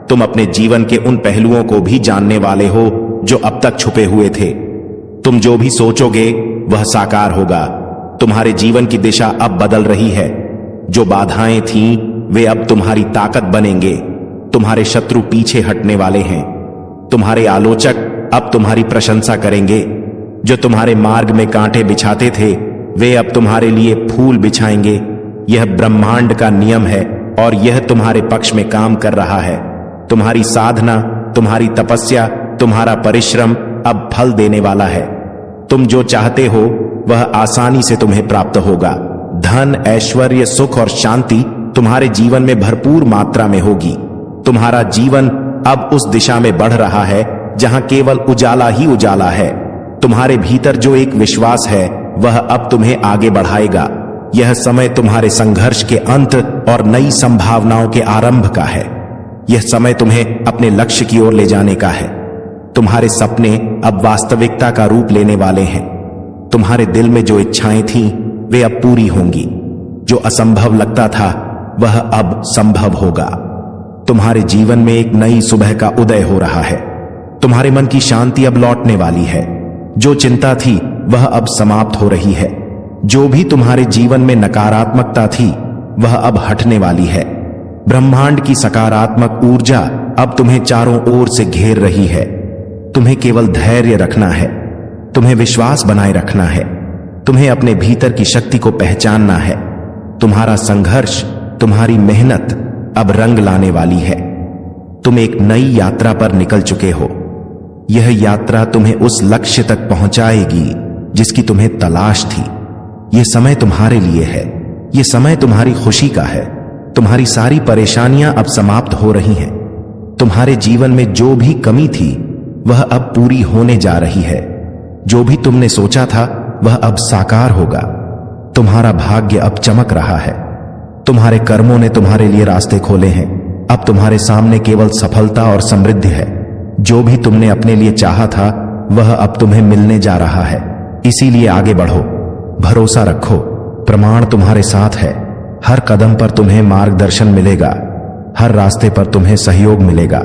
तुम अपने जीवन के उन पहलुओं को भी जानने वाले हो जो अब तक छुपे हुए थे। तुम जो भी सोचोगे वह साकार होगा। तुम्हारे जीवन की दिशा अब बदल रही है। जो बाधाएं थीं वे अब तुम्हारी ताकत बनेंगे। तुम्हारे शत्रु पीछे हटने वाले हैं। तुम्हारे आलोचक अब तुम्हारी प्रशंसा करेंगे। जो तुम्हारे मार्ग में कांटे बिछाते थे वे अब तुम्हारे लिए फूल बिछाएंगे। यह ब्रह्मांड का नियम है और यह तुम्हारे पक्ष में काम कर रहा है। तुम्हारी साधना, तुम्हारी तपस्या, तुम्हारा परिश्रम अब फल देने वाला है। तुम जो चाहते हो वह आसानी से तुम्हें प्राप्त होगा। धन, ऐश्वर्य, सुख और शांति तुम्हारे जीवन में भरपूर मात्रा में होगी। तुम्हारा जीवन अब उस दिशा में बढ़ रहा है जहां केवल उजाला ही उजाला है। तुम्हारे भीतर जो एक विश्वास है वह अब तुम्हें आगे बढ़ाएगा। यह समय तुम्हारे संघर्ष के अंत और नई संभावनाओं के आरंभ का है। यह समय तुम्हें अपने लक्ष्य की ओर ले जाने का है। तुम्हारे सपने अब वास्तविकता का रूप लेने वाले हैं। तुम्हारे दिल में जो इच्छाएं थीं वे अब पूरी होंगी। जो असंभव लगता था वह अब संभव होगा। तुम्हारे जीवन में एक नई सुबह का उदय हो रहा है। तुम्हारे मन की शांति अब लौटने वाली है। जो चिंता थी वह अब समाप्त हो रही है। जो भी तुम्हारे जीवन में नकारात्मकता थी वह अब हटने वाली है। ब्रह्मांड की सकारात्मक ऊर्जा अब तुम्हें चारों ओर से घेर रही है। तुम्हें केवल धैर्य रखना है। तुम्हें विश्वास बनाए रखना है। तुम्हें अपने भीतर की शक्ति को पहचानना है। तुम्हारा संघर्ष, तुम्हारी मेहनत अब रंग लाने वाली है। तुम एक नई यात्रा पर निकल चुके हो। यह यात्रा तुम्हें उस लक्ष्य तक पहुंचाएगी जिसकी तुम्हें तलाश थी। यह समय तुम्हारे लिए है। यह समय तुम्हारी खुशी का है। तुम्हारी सारी परेशानियां अब समाप्त हो रही हैं। तुम्हारे जीवन में जो भी कमी थी वह अब पूरी होने जा रही है। जो भी तुमने सोचा था वह अब साकार होगा। तुम्हारा भाग्य अब चमक रहा है। तुम्हारे कर्मों ने तुम्हारे लिए रास्ते खोले हैं। अब तुम्हारे सामने केवल सफलता और समृद्धि है। जो भी तुमने अपने लिए चाहा था वह अब तुम्हें मिलने जा रहा है। इसीलिए आगे बढ़ो, भरोसा रखो। प्रमाण तुम्हारे साथ है। हर कदम पर तुम्हें मार्गदर्शन मिलेगा। हर रास्ते पर तुम्हें सहयोग मिलेगा।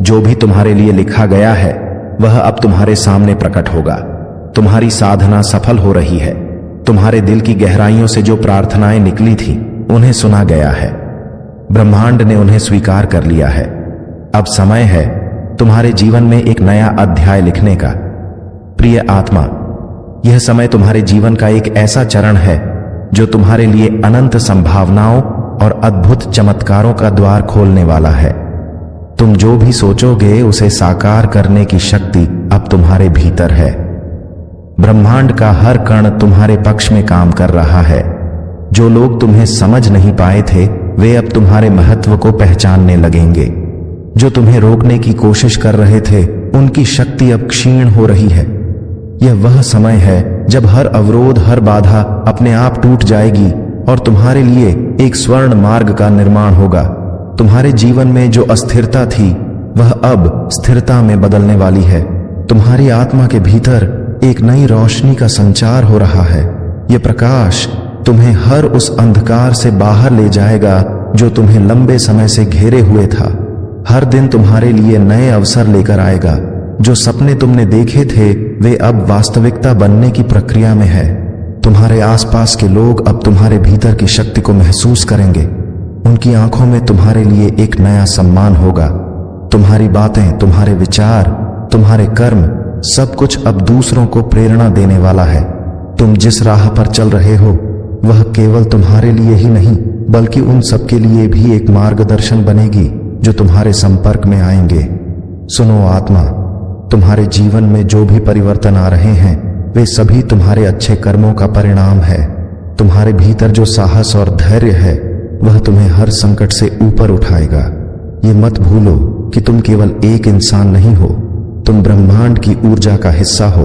जो भी तुम्हारे लिए लिखा गया है वह अब तुम्हारे सामने प्रकट होगा। तुम्हारी साधना सफल हो रही है। तुम्हारे दिल की गहराइयों से जो प्रार्थनाएं निकली थी उन्हें सुना गया है। ब्रह्मांड ने उन्हें स्वीकार कर लिया है। अब समय है तुम्हारे जीवन में एक नया अध्याय लिखने का। प्रिय आत्मा, यह समय तुम्हारे जीवन का एक ऐसा चरण है जो तुम्हारे लिए अनंत संभावनाओं और अद्भुत चमत्कारों का द्वार खोलने वाला है। तुम जो भी सोचोगे उसे साकार करने की शक्ति अब तुम्हारे भीतर है। ब्रह्मांड का हर कण तुम्हारे पक्ष में काम कर रहा है। जो लोग तुम्हें समझ नहीं पाए थे वे अब तुम्हारे महत्व को पहचानने लगेंगे। जो तुम्हें रोकने की कोशिश कर रहे थे उनकी शक्ति अब क्षीण हो रही है। यह वह समय है जब हर अवरोध, हर बाधा अपने आप टूट जाएगी और तुम्हारे लिए एक स्वर्ण मार्ग का निर्माण होगा। तुम्हारे जीवन में जो अस्थिरता थी वह अब स्थिरता में बदलने वाली है। तुम्हारी आत्मा के भीतर एक नई रोशनी का संचार हो रहा है। यह प्रकाश तुम्हें हर उस अंधकार से बाहर ले जाएगा जो तुम्हें लंबे समय से घेरे हुए था। हर दिन तुम्हारे लिए नए अवसर लेकर आएगा। जो सपने तुमने देखे थे वे अब वास्तविकता बनने की प्रक्रिया में है। तुम्हारे आसपास के लोग अब तुम्हारे भीतर की शक्ति को महसूस करेंगे। उनकी आंखों में तुम्हारे लिए एक नया सम्मान होगा। तुम्हारी बातें, तुम्हारे विचार, तुम्हारे कर्म सब कुछ अब दूसरों को प्रेरणा देने वाला है। तुम जिस राह पर चल रहे हो वह केवल तुम्हारे लिए ही नहीं बल्कि उन सबके लिए भी एक मार्गदर्शन बनेगी जो तुम्हारे संपर्क में आएंगे। सुनो आत्मा, तुम्हारे जीवन में जो भी परिवर्तन आ रहे हैं वे सभी तुम्हारे अच्छे कर्मों का परिणाम है। तुम्हारे भीतर जो साहस और धैर्य है वह तुम्हें हर संकट से ऊपर उठाएगा। ये मत भूलो कि तुम केवल एक इंसान नहीं हो, तुम ब्रह्मांड की ऊर्जा का हिस्सा हो।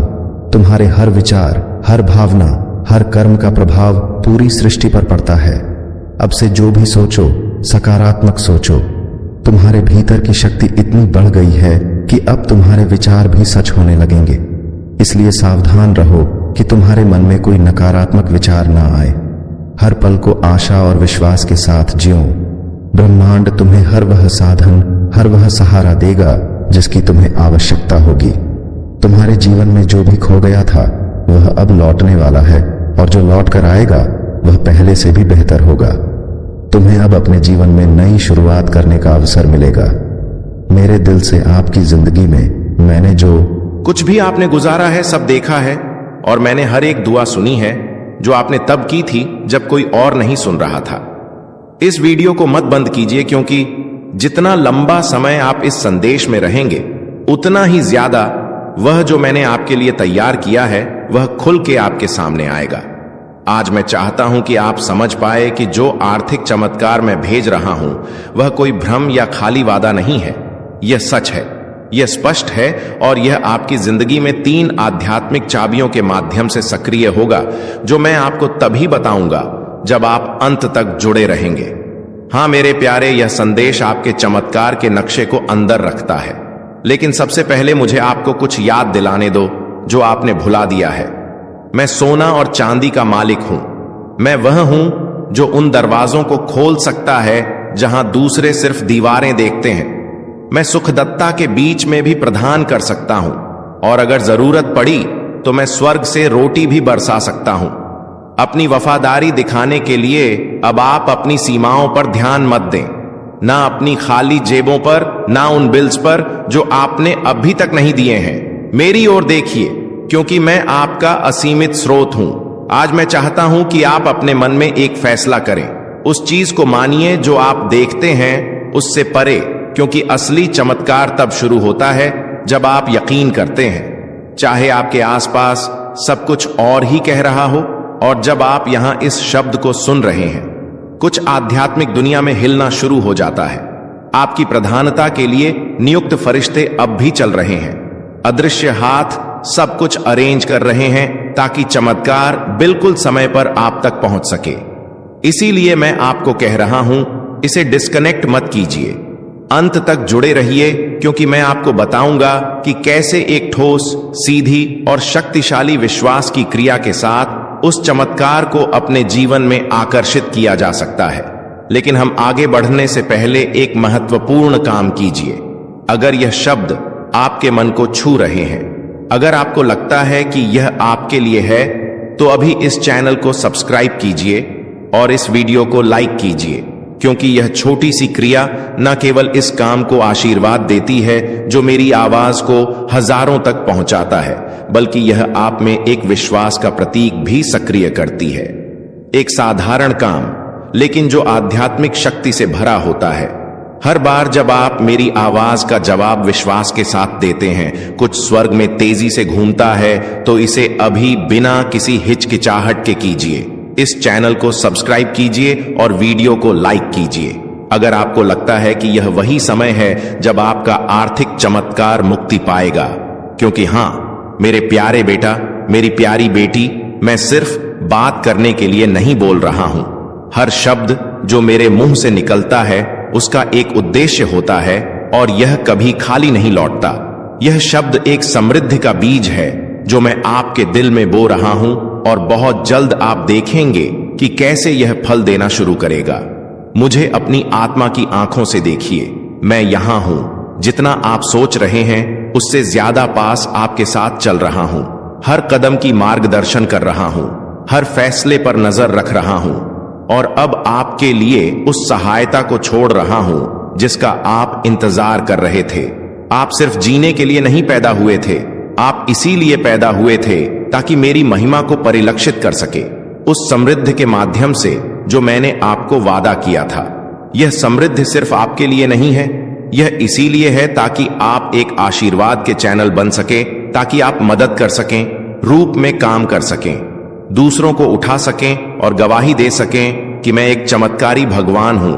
तुम्हारे हर विचार, हर भावना, हर कर्म का प्रभाव पूरी सृष्टि पर पड़ता है। अब से जो भी सोचो सकारात्मक सोचो। तुम्हारे भीतर की शक्ति इतनी बढ़ गई है कि अब तुम्हारे विचार भी सच होने लगेंगे। इसलिए सावधान रहो कि तुम्हारे मन में कोई नकारात्मक विचार ना आए। हर पल को आशा और विश्वास के साथ जियो। ब्रह्मांड तुम्हें हर वह साधन, हर वह सहारा देगा जिसकी तुम्हें आवश्यकता होगी। तुम्हारे जीवन में जो भी खो गया था वह अब लौटने वाला है, और जो लौट कर आएगा वह पहले से भी बेहतर होगा। तुम्हें अब अपने जीवन में नई शुरुआत करने का अवसर मिलेगा। मेरे दिल से आपकी जिंदगी में मैंने जो कुछ भी आपने गुजारा है सब देखा है, और मैंने हर एक दुआ सुनी है जो आपने तब की थी जब कोई और नहीं सुन रहा था। इस वीडियो को मत बंद कीजिए, क्योंकि जितना लंबा समय आप इस संदेश में रहेंगे उतना ही ज्यादा वह जो मैंने आपके लिए तैयार किया है वह खुल के आपके सामने आएगा। आज मैं चाहता हूं कि आप समझ पाए कि जो आर्थिक चमत्कार मैं भेज रहा हूं वह कोई भ्रम या खाली वादा नहीं है। यह सच है, यह स्पष्ट है, और यह आपकी जिंदगी में 3 आध्यात्मिक चाबियों के माध्यम से सक्रिय होगा, जो मैं आपको तभी बताऊंगा जब आप अंत तक जुड़े रहेंगे। हां मेरे प्यारे, यह संदेश आपके चमत्कार के नक्शे को अंदर रखता है, लेकिन सबसे पहले मुझे आपको कुछ याद दिलाने दो जो आपने भुला दिया है। मैं सोना और चांदी का मालिक हूं। मैं वह हूं जो उन दरवाजों को खोल सकता है जहां दूसरे सिर्फ दीवारें देखते हैं। मैं सुखदत्ता के बीच में भी प्रदान कर सकता हूं, और अगर जरूरत पड़ी तो मैं स्वर्ग से रोटी भी बरसा सकता हूं। अपनी वफादारी दिखाने के लिए अब आप अपनी सीमाओं पर ध्यान मत दें, ना अपनी खाली जेबों पर, ना उन बिल्स पर जो आपने अभी तक नहीं दिए हैं। मेरी ओर देखिए, क्योंकि मैं आपका असीमित स्रोत हूं। आज मैं चाहता हूं कि आप अपने मन में एक फैसला करें। उस चीज को मानिए जो आप देखते हैं, उससे परे, क्योंकि असली चमत्कार तब शुरू होता है जब आप यकीन करते हैं, चाहे आपके आसपास सब कुछ और ही कह रहा हो। और जब आप यहां इस शब्द को सुन रहे हैं, कुछ आध्यात्मिक दुनिया में हिलना शुरू हो जाता है। आपकी प्रधानता के लिए नियुक्त फरिश्ते अब भी चल रहे हैं। अदृश्य हाथ सब कुछ अरेंज कर रहे हैं ताकि चमत्कार बिल्कुल समय पर आप तक पहुंच सके। इसीलिए मैं आपको कह रहा हूं, इसे डिस्कनेक्ट मत कीजिए, अंत तक जुड़े रहिए, क्योंकि मैं आपको बताऊंगा कि कैसे एक ठोस, सीधी और शक्तिशाली विश्वास की क्रिया के साथ उस चमत्कार को अपने जीवन में आकर्षित किया जा सकता है। लेकिन हम आगे बढ़ने से पहले एक महत्वपूर्ण काम कीजिए। अगर यह शब्द आपके मन को छू रहे हैं, अगर आपको लगता है कि यह आपके लिए है, तो अभी इस चैनल को सब्सक्राइब कीजिए और इस वीडियो को लाइक कीजिए, क्योंकि यह छोटी सी क्रिया न केवल इस काम को आशीर्वाद देती है जो मेरी आवाज को हजारों तक पहुंचाता है, बल्कि यह आप में एक विश्वास का प्रतीक भी सक्रिय करती है। एक साधारण काम, लेकिन जो आध्यात्मिक शक्ति से भरा होता है। हर बार जब आप मेरी आवाज का जवाब विश्वास के साथ देते हैं, कुछ स्वर्ग में तेजी से घूमता है। तो इसे अभी बिना किसी हिचकिचाहट के कीजिए। इस चैनल को सब्सक्राइब कीजिए और वीडियो को लाइक कीजिए अगर आपको लगता है कि यह वही समय है जब आपका आर्थिक चमत्कार मुक्ति पाएगा। क्योंकि हां मेरे प्यारे बेटा, मेरी प्यारी बेटी, मैं सिर्फ बात करने के लिए नहीं बोल रहा हूं। हर शब्द जो मेरे मुंह से निकलता है उसका एक उद्देश्य होता है, और यह कभी खाली नहीं लौटता। यह शब्द एक समृद्धि का बीज है जो मैं आपके दिल में बो रहा हूं, और बहुत जल्द आप देखेंगे कि कैसे यह फल देना शुरू करेगा। मुझे अपनी आत्मा की आंखों से देखिए। मैं यहां हूं। जितना आप सोच रहे हैं उससे ज्यादा पास आपके साथ चल रहा हूं। हर कदम की मार्गदर्शन कर रहा हूं, हर फैसले पर नजर रख रहा हूं, और अब आपके लिए उस सहायता को छोड़ रहा हूं जिसका आप इंतजार कर रहे थे। आप सिर्फ जीने के लिए नहीं पैदा हुए थे, आप इसीलिए पैदा हुए थे ताकि मेरी महिमा को परिलक्षित कर सके, उस समृद्धि के माध्यम से जो मैंने आपको वादा किया था। यह समृद्धि सिर्फ आपके लिए नहीं है, यह इसीलिए है ताकि आप एक आशीर्वाद के चैनल बन सके, ताकि आप मदद कर सकें, रूप में काम कर सकें, दूसरों को उठा सकें और गवाही दे सकें कि मैं एक चमत्कारी भगवान हूं।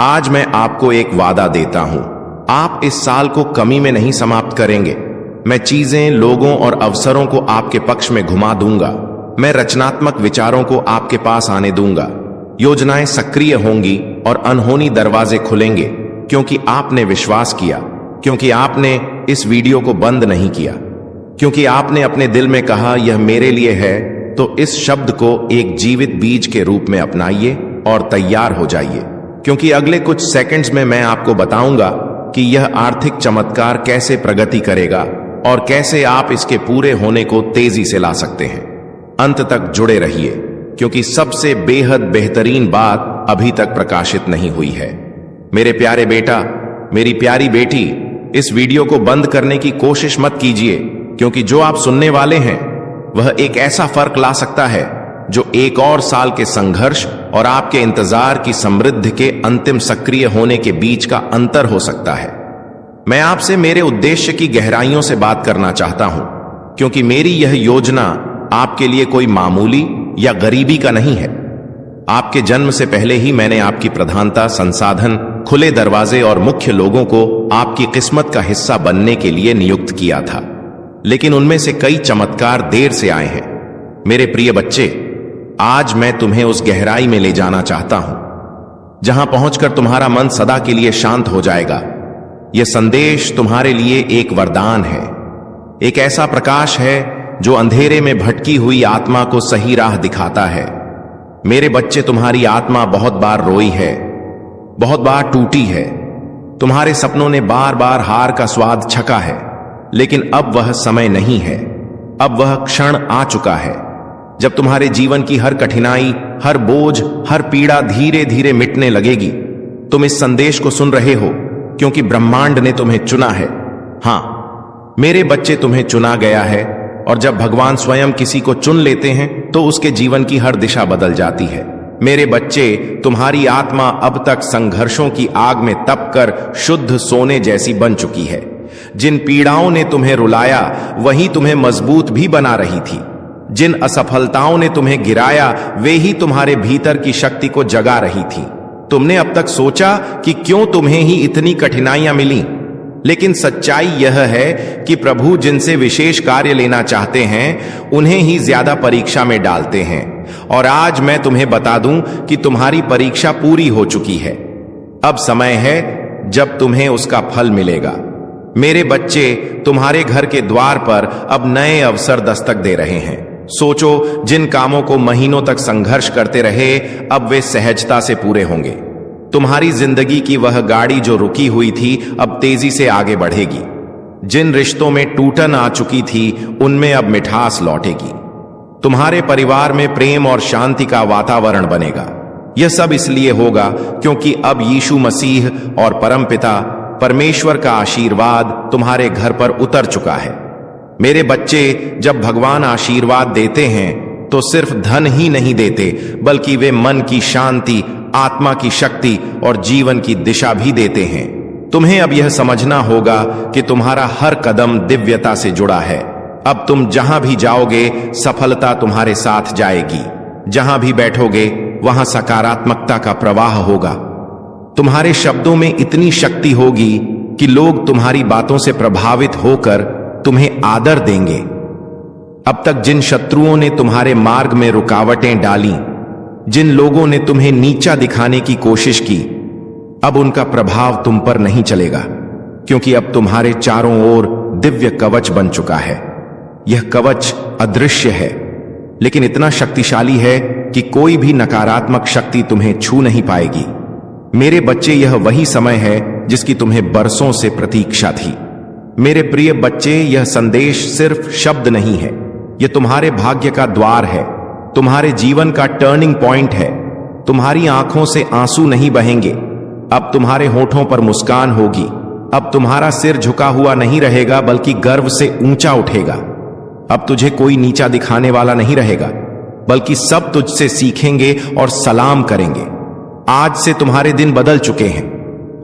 आज मैं आपको एक वादा देता हूं, आप इस साल को कमी में नहीं समाप्त करेंगे। मैं चीजें, लोगों और अवसरों को आपके पक्ष में घुमा दूंगा। मैं रचनात्मक विचारों को आपके पास आने दूंगा। योजनाएं सक्रिय होंगी और अनहोनी दरवाजे खुलेंगे, क्योंकि आपने विश्वास किया, क्योंकि आपने इस वीडियो को बंद नहीं किया, क्योंकि आपने अपने दिल में कहा यह मेरे लिए है। तो इस शब्द को एक जीवित बीज के रूप में अपनाइए और तैयार हो जाइए। क्योंकि अगले कुछ सेकंड्स में मैं आपको बताऊंगा कि यह आर्थिक चमत्कार कैसे प्रगति करेगा और कैसे आप इसके पूरे होने को तेजी से ला सकते हैं। अंत तक जुड़े रहिए, क्योंकि सबसे बेहद बेहतरीन बात अभी तक प्रकाशित नहीं हुई है। मेरे प्यारे बेटा, मेरी प्यारी बेटी, इस वीडियो को बंद करने की कोशिश मत कीजिए, क्योंकि जो आप सुनने वाले हैं वह एक ऐसा फर्क ला सकता है जो 1 और साल के संघर्ष और आपके इंतजार की समृद्धि के अंतिम सक्रिय होने के बीच का अंतर हो सकता है। मैं आपसे मेरे उद्देश्य की गहराइयों से बात करना चाहता हूं, क्योंकि मेरी यह योजना आपके लिए कोई मामूली या गरीबी का नहीं है। आपके जन्म से पहले ही मैंने आपकी प्रधानता, संसाधन, खुले दरवाजे और मुख्य लोगों को आपकी किस्मत का हिस्सा बनने के लिए नियुक्त किया था, लेकिन उनमें से कई चमत्कार देर से आए हैं। मेरे प्रिय बच्चे, आज मैं तुम्हें उस गहराई में ले जाना चाहता हूं जहां पहुंचकर तुम्हारा मन सदा के लिए शांत हो जाएगा। यह संदेश तुम्हारे लिए एक वरदान है, एक ऐसा प्रकाश है जो अंधेरे में भटकी हुई आत्मा को सही राह दिखाता है। मेरे बच्चे, तुम्हारी आत्मा बहुत बार रोई है, बहुत बार टूटी है। तुम्हारे सपनों ने बार बार हार का स्वाद छका है, लेकिन अब वह समय नहीं है। अब वह क्षण आ चुका है जब तुम्हारे जीवन की हर कठिनाई, हर बोझ, हर पीड़ा धीरे धीरे मिटने लगेगी। तुम इस संदेश को सुन रहे हो क्योंकि ब्रह्मांड ने तुम्हें चुना है। हां, मेरे बच्चे, तुम्हें चुना गया है, और जब भगवान स्वयं किसी को चुन लेते हैं तो उसके जीवन की हर दिशा बदल जाती है। मेरे बच्चे, तुम्हारी आत्मा अब तक संघर्षों की आग में तपकर शुद्ध सोने जैसी बन चुकी है। जिन पीड़ाओं ने तुम्हें रुलाया वही तुम्हें मजबूत भी बना रही थी। जिन असफलताओं ने तुम्हें गिराया वे ही तुम्हारे भीतर की शक्ति को जगा रही थी। तुमने अब तक सोचा कि क्यों तुम्हें ही इतनी कठिनाइयां मिली, लेकिन सच्चाई यह है कि प्रभु जिनसे विशेष कार्य लेना चाहते हैं उन्हें ही ज्यादा परीक्षा में डालते हैं। और आज मैं तुम्हें बता दूं कि तुम्हारी परीक्षा पूरी हो चुकी है। अब समय है जब तुम्हें उसका फल मिलेगा। मेरे बच्चे, तुम्हारे घर के द्वार पर अब नए अवसर दस्तक दे रहे हैं। सोचो, जिन कामों को महीनों तक संघर्ष करते रहे अब वे सहजता से पूरे होंगे। तुम्हारी जिंदगी की वह गाड़ी जो रुकी हुई थी अब तेजी से आगे बढ़ेगी। जिन रिश्तों में टूटन आ चुकी थी उनमें अब मिठास लौटेगी। तुम्हारे परिवार में प्रेम और शांति का वातावरण बनेगा। यह सब इसलिए होगा क्योंकि अब यीशु मसीह और परमपिता परमेश्वर का आशीर्वाद तुम्हारे घर पर उतर चुका है। मेरे बच्चे, जब भगवान आशीर्वाद देते हैं तो सिर्फ धन ही नहीं देते, बल्कि वे मन की शांति, आत्मा की शक्ति और जीवन की दिशा भी देते हैं। तुम्हें अब यह समझना होगा कि तुम्हारा हर कदम दिव्यता से जुड़ा है। अब तुम जहां भी जाओगे सफलता तुम्हारे साथ जाएगी। जहां भी बैठोगे वहां सकारात्मकता का प्रवाह होगा। तुम्हारे शब्दों में इतनी शक्ति होगी कि लोग तुम्हारी बातों से प्रभावित होकर तुम्हें आदर देंगे। अब तक जिन शत्रुओं ने तुम्हारे मार्ग में रुकावटें डाली, जिन लोगों ने तुम्हें नीचा दिखाने की कोशिश की, अब उनका प्रभाव तुम पर नहीं चलेगा, क्योंकि अब तुम्हारे चारों ओर दिव्य कवच बन चुका है। यह कवच अदृश्य है, लेकिन इतना शक्तिशाली है कि कोई भी नकारात्मक शक्ति तुम्हें छू नहीं पाएगी। मेरे बच्चे, यह वही समय है जिसकी तुम्हें बरसों से प्रतीक्षा थी। मेरे प्रिय बच्चे, यह संदेश सिर्फ शब्द नहीं है, यह तुम्हारे भाग्य का द्वार है, तुम्हारे जीवन का टर्निंग पॉइंट है। तुम्हारी आंखों से आंसू नहीं बहेंगे, अब तुम्हारे होठों पर मुस्कान होगी। अब तुम्हारा सिर झुका हुआ नहीं रहेगा, बल्कि गर्व से ऊंचा उठेगा। अब तुझे कोई नीचा दिखाने वाला नहीं रहेगा, बल्कि सब तुझसे सीखेंगे और सलाम करेंगे। आज से तुम्हारे दिन बदल चुके हैं।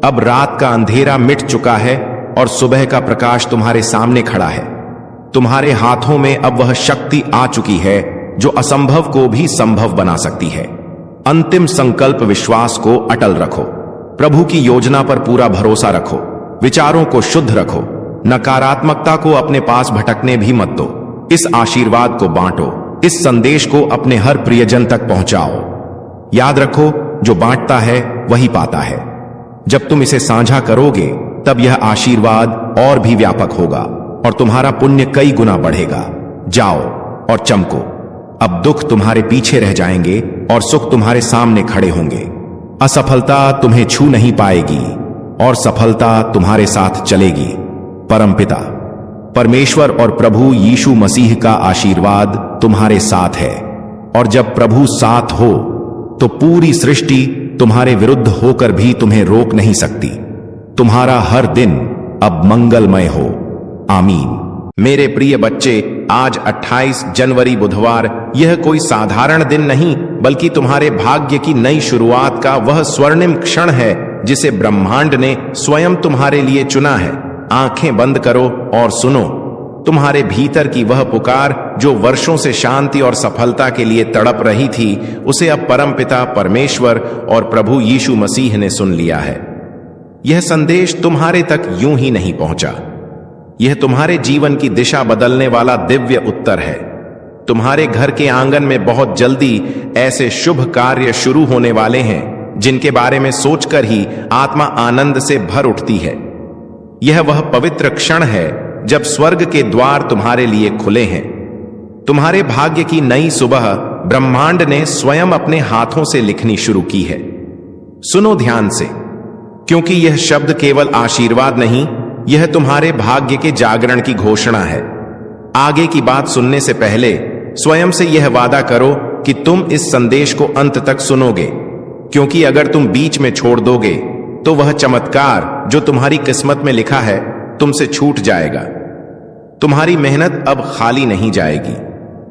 अब रात का अंधेरा मिट चुका है और सुबह का प्रकाश तुम्हारे सामने खड़ा है। तुम्हारे हाथों में अब वह शक्ति आ चुकी है जो असंभव को भी संभव बना सकती है। अंतिम संकल्प विश्वास को अटल रखो, प्रभु की योजना पर पूरा भरोसा रखो, विचारों को शुद्ध रखो, नकारात्मकता को अपने पास भटकने भी मत दो। इस आशीर्वाद को बांटो, इस संदेश को अपने हर प्रियजन तक पहुंचाओ। याद रखो, जो बांटता है वही पाता है। जब तुम इसे साझा करोगे तब यह आशीर्वाद और भी व्यापक होगा और तुम्हारा पुण्य कई गुना बढ़ेगा। जाओ और चमको। अब दुख तुम्हारे पीछे रह जाएंगे और सुख तुम्हारे सामने खड़े होंगे। असफलता तुम्हें छू नहीं पाएगी और सफलता तुम्हारे साथ चलेगी। परमपिता परमेश्वर और प्रभु यीशु मसीह का आशीर्वाद तुम्हारे साथ है, और जब प्रभु साथ हो तो पूरी सृष्टि तुम्हारे विरुद्ध होकर भी तुम्हें रोक नहीं सकती। तुम्हारा हर दिन अब मंगलमय हो। आमीन। मेरे प्रिय बच्चे, आज 28 जनवरी बुधवार यह कोई साधारण दिन नहीं बल्कि तुम्हारे भाग्य की नई शुरुआत का वह स्वर्णिम क्षण है जिसे ब्रह्मांड ने स्वयं तुम्हारे लिए चुना है। आंखें बंद करो और सुनो। तुम्हारे भीतर की वह पुकार जो वर्षों से शांति और सफलता के लिए तड़प रही थी, उसे अब परमपिता परमेश्वर और प्रभु यीशु मसीह ने सुन लिया है। यह संदेश तुम्हारे तक यूं ही नहीं पहुंचा। यह तुम्हारे जीवन की दिशा बदलने वाला दिव्य उत्तर है। तुम्हारे घर के आंगन में बहुत जल्दी ऐसे शुभ कार्य शुरू होने वाले हैं जिनके बारे में सोचकर ही आत्मा आनंद से भर उठती है। यह वह पवित्र क्षण है जब स्वर्ग के द्वार तुम्हारे लिए खुले हैं। तुम्हारे भाग्य की नई सुबह ब्रह्मांड ने स्वयं अपने हाथों से लिखनी शुरू की है। सुनो ध्यान से, क्योंकि यह शब्द केवल आशीर्वाद नहीं, यह तुम्हारे भाग्य के जागरण की घोषणा है। आगे की बात सुनने से पहले स्वयं से यह वादा करो कि तुम इस संदेश को अंत तक सुनोगे, क्योंकि अगर तुम बीच में छोड़ दोगे तो वह चमत्कार जो तुम्हारी किस्मत में लिखा है तुमसे छूट जाएगा। तुम्हारी मेहनत अब खाली नहीं जाएगी।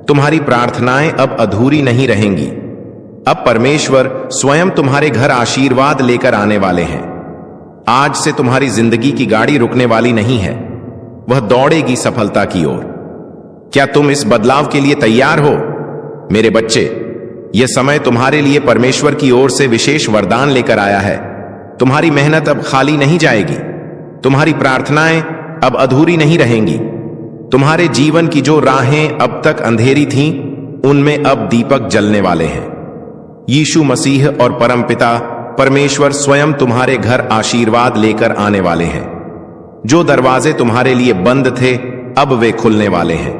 तुम्हारी प्रार्थनाएं अब अधूरी नहीं रहेंगी। अब परमेश्वर स्वयं तुम्हारे घर आशीर्वाद लेकर आने वाले हैं। आज से तुम्हारी जिंदगी की गाड़ी रुकने वाली नहीं है, वह दौड़ेगी सफलता की ओर। क्या तुम इस बदलाव के लिए तैयार हो? मेरे बच्चे, यह समय तुम्हारे लिए परमेश्वर की ओर से विशेष वरदान लेकर आया है। तुम्हारी मेहनत अब खाली नहीं जाएगी। तुम्हारी प्रार्थनाएं अब अधूरी नहीं रहेंगी। तुम्हारे जीवन की जो राहें अब तक अंधेरी थीं, उनमें अब दीपक जलने वाले हैं। यीशु मसीह और परमपिता परमेश्वर स्वयं तुम्हारे घर आशीर्वाद लेकर आने वाले हैं। जो दरवाजे तुम्हारे लिए बंद थे, अब वे खुलने वाले हैं।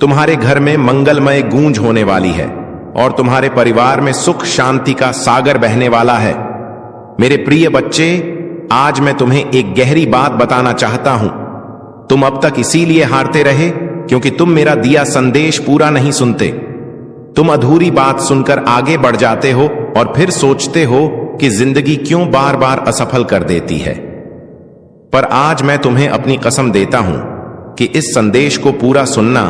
तुम्हारे घर में मंगलमय गूंज होने वाली है और तुम्हारे परिवार में सुख शांति का सागर बहने वाला है। मेरे प्रिय बच्चे, आज मैं तुम्हें एक गहरी बात बताना चाहता हूं। तुम अब तक इसीलिए हारते रहे क्योंकि तुम मेरा दिया संदेश पूरा नहीं सुनते। तुम अधूरी बात सुनकर आगे बढ़ जाते हो और फिर सोचते हो कि जिंदगी क्यों बार बार असफल कर देती है। पर आज मैं तुम्हें अपनी कसम देता हूं कि इस संदेश को पूरा सुनना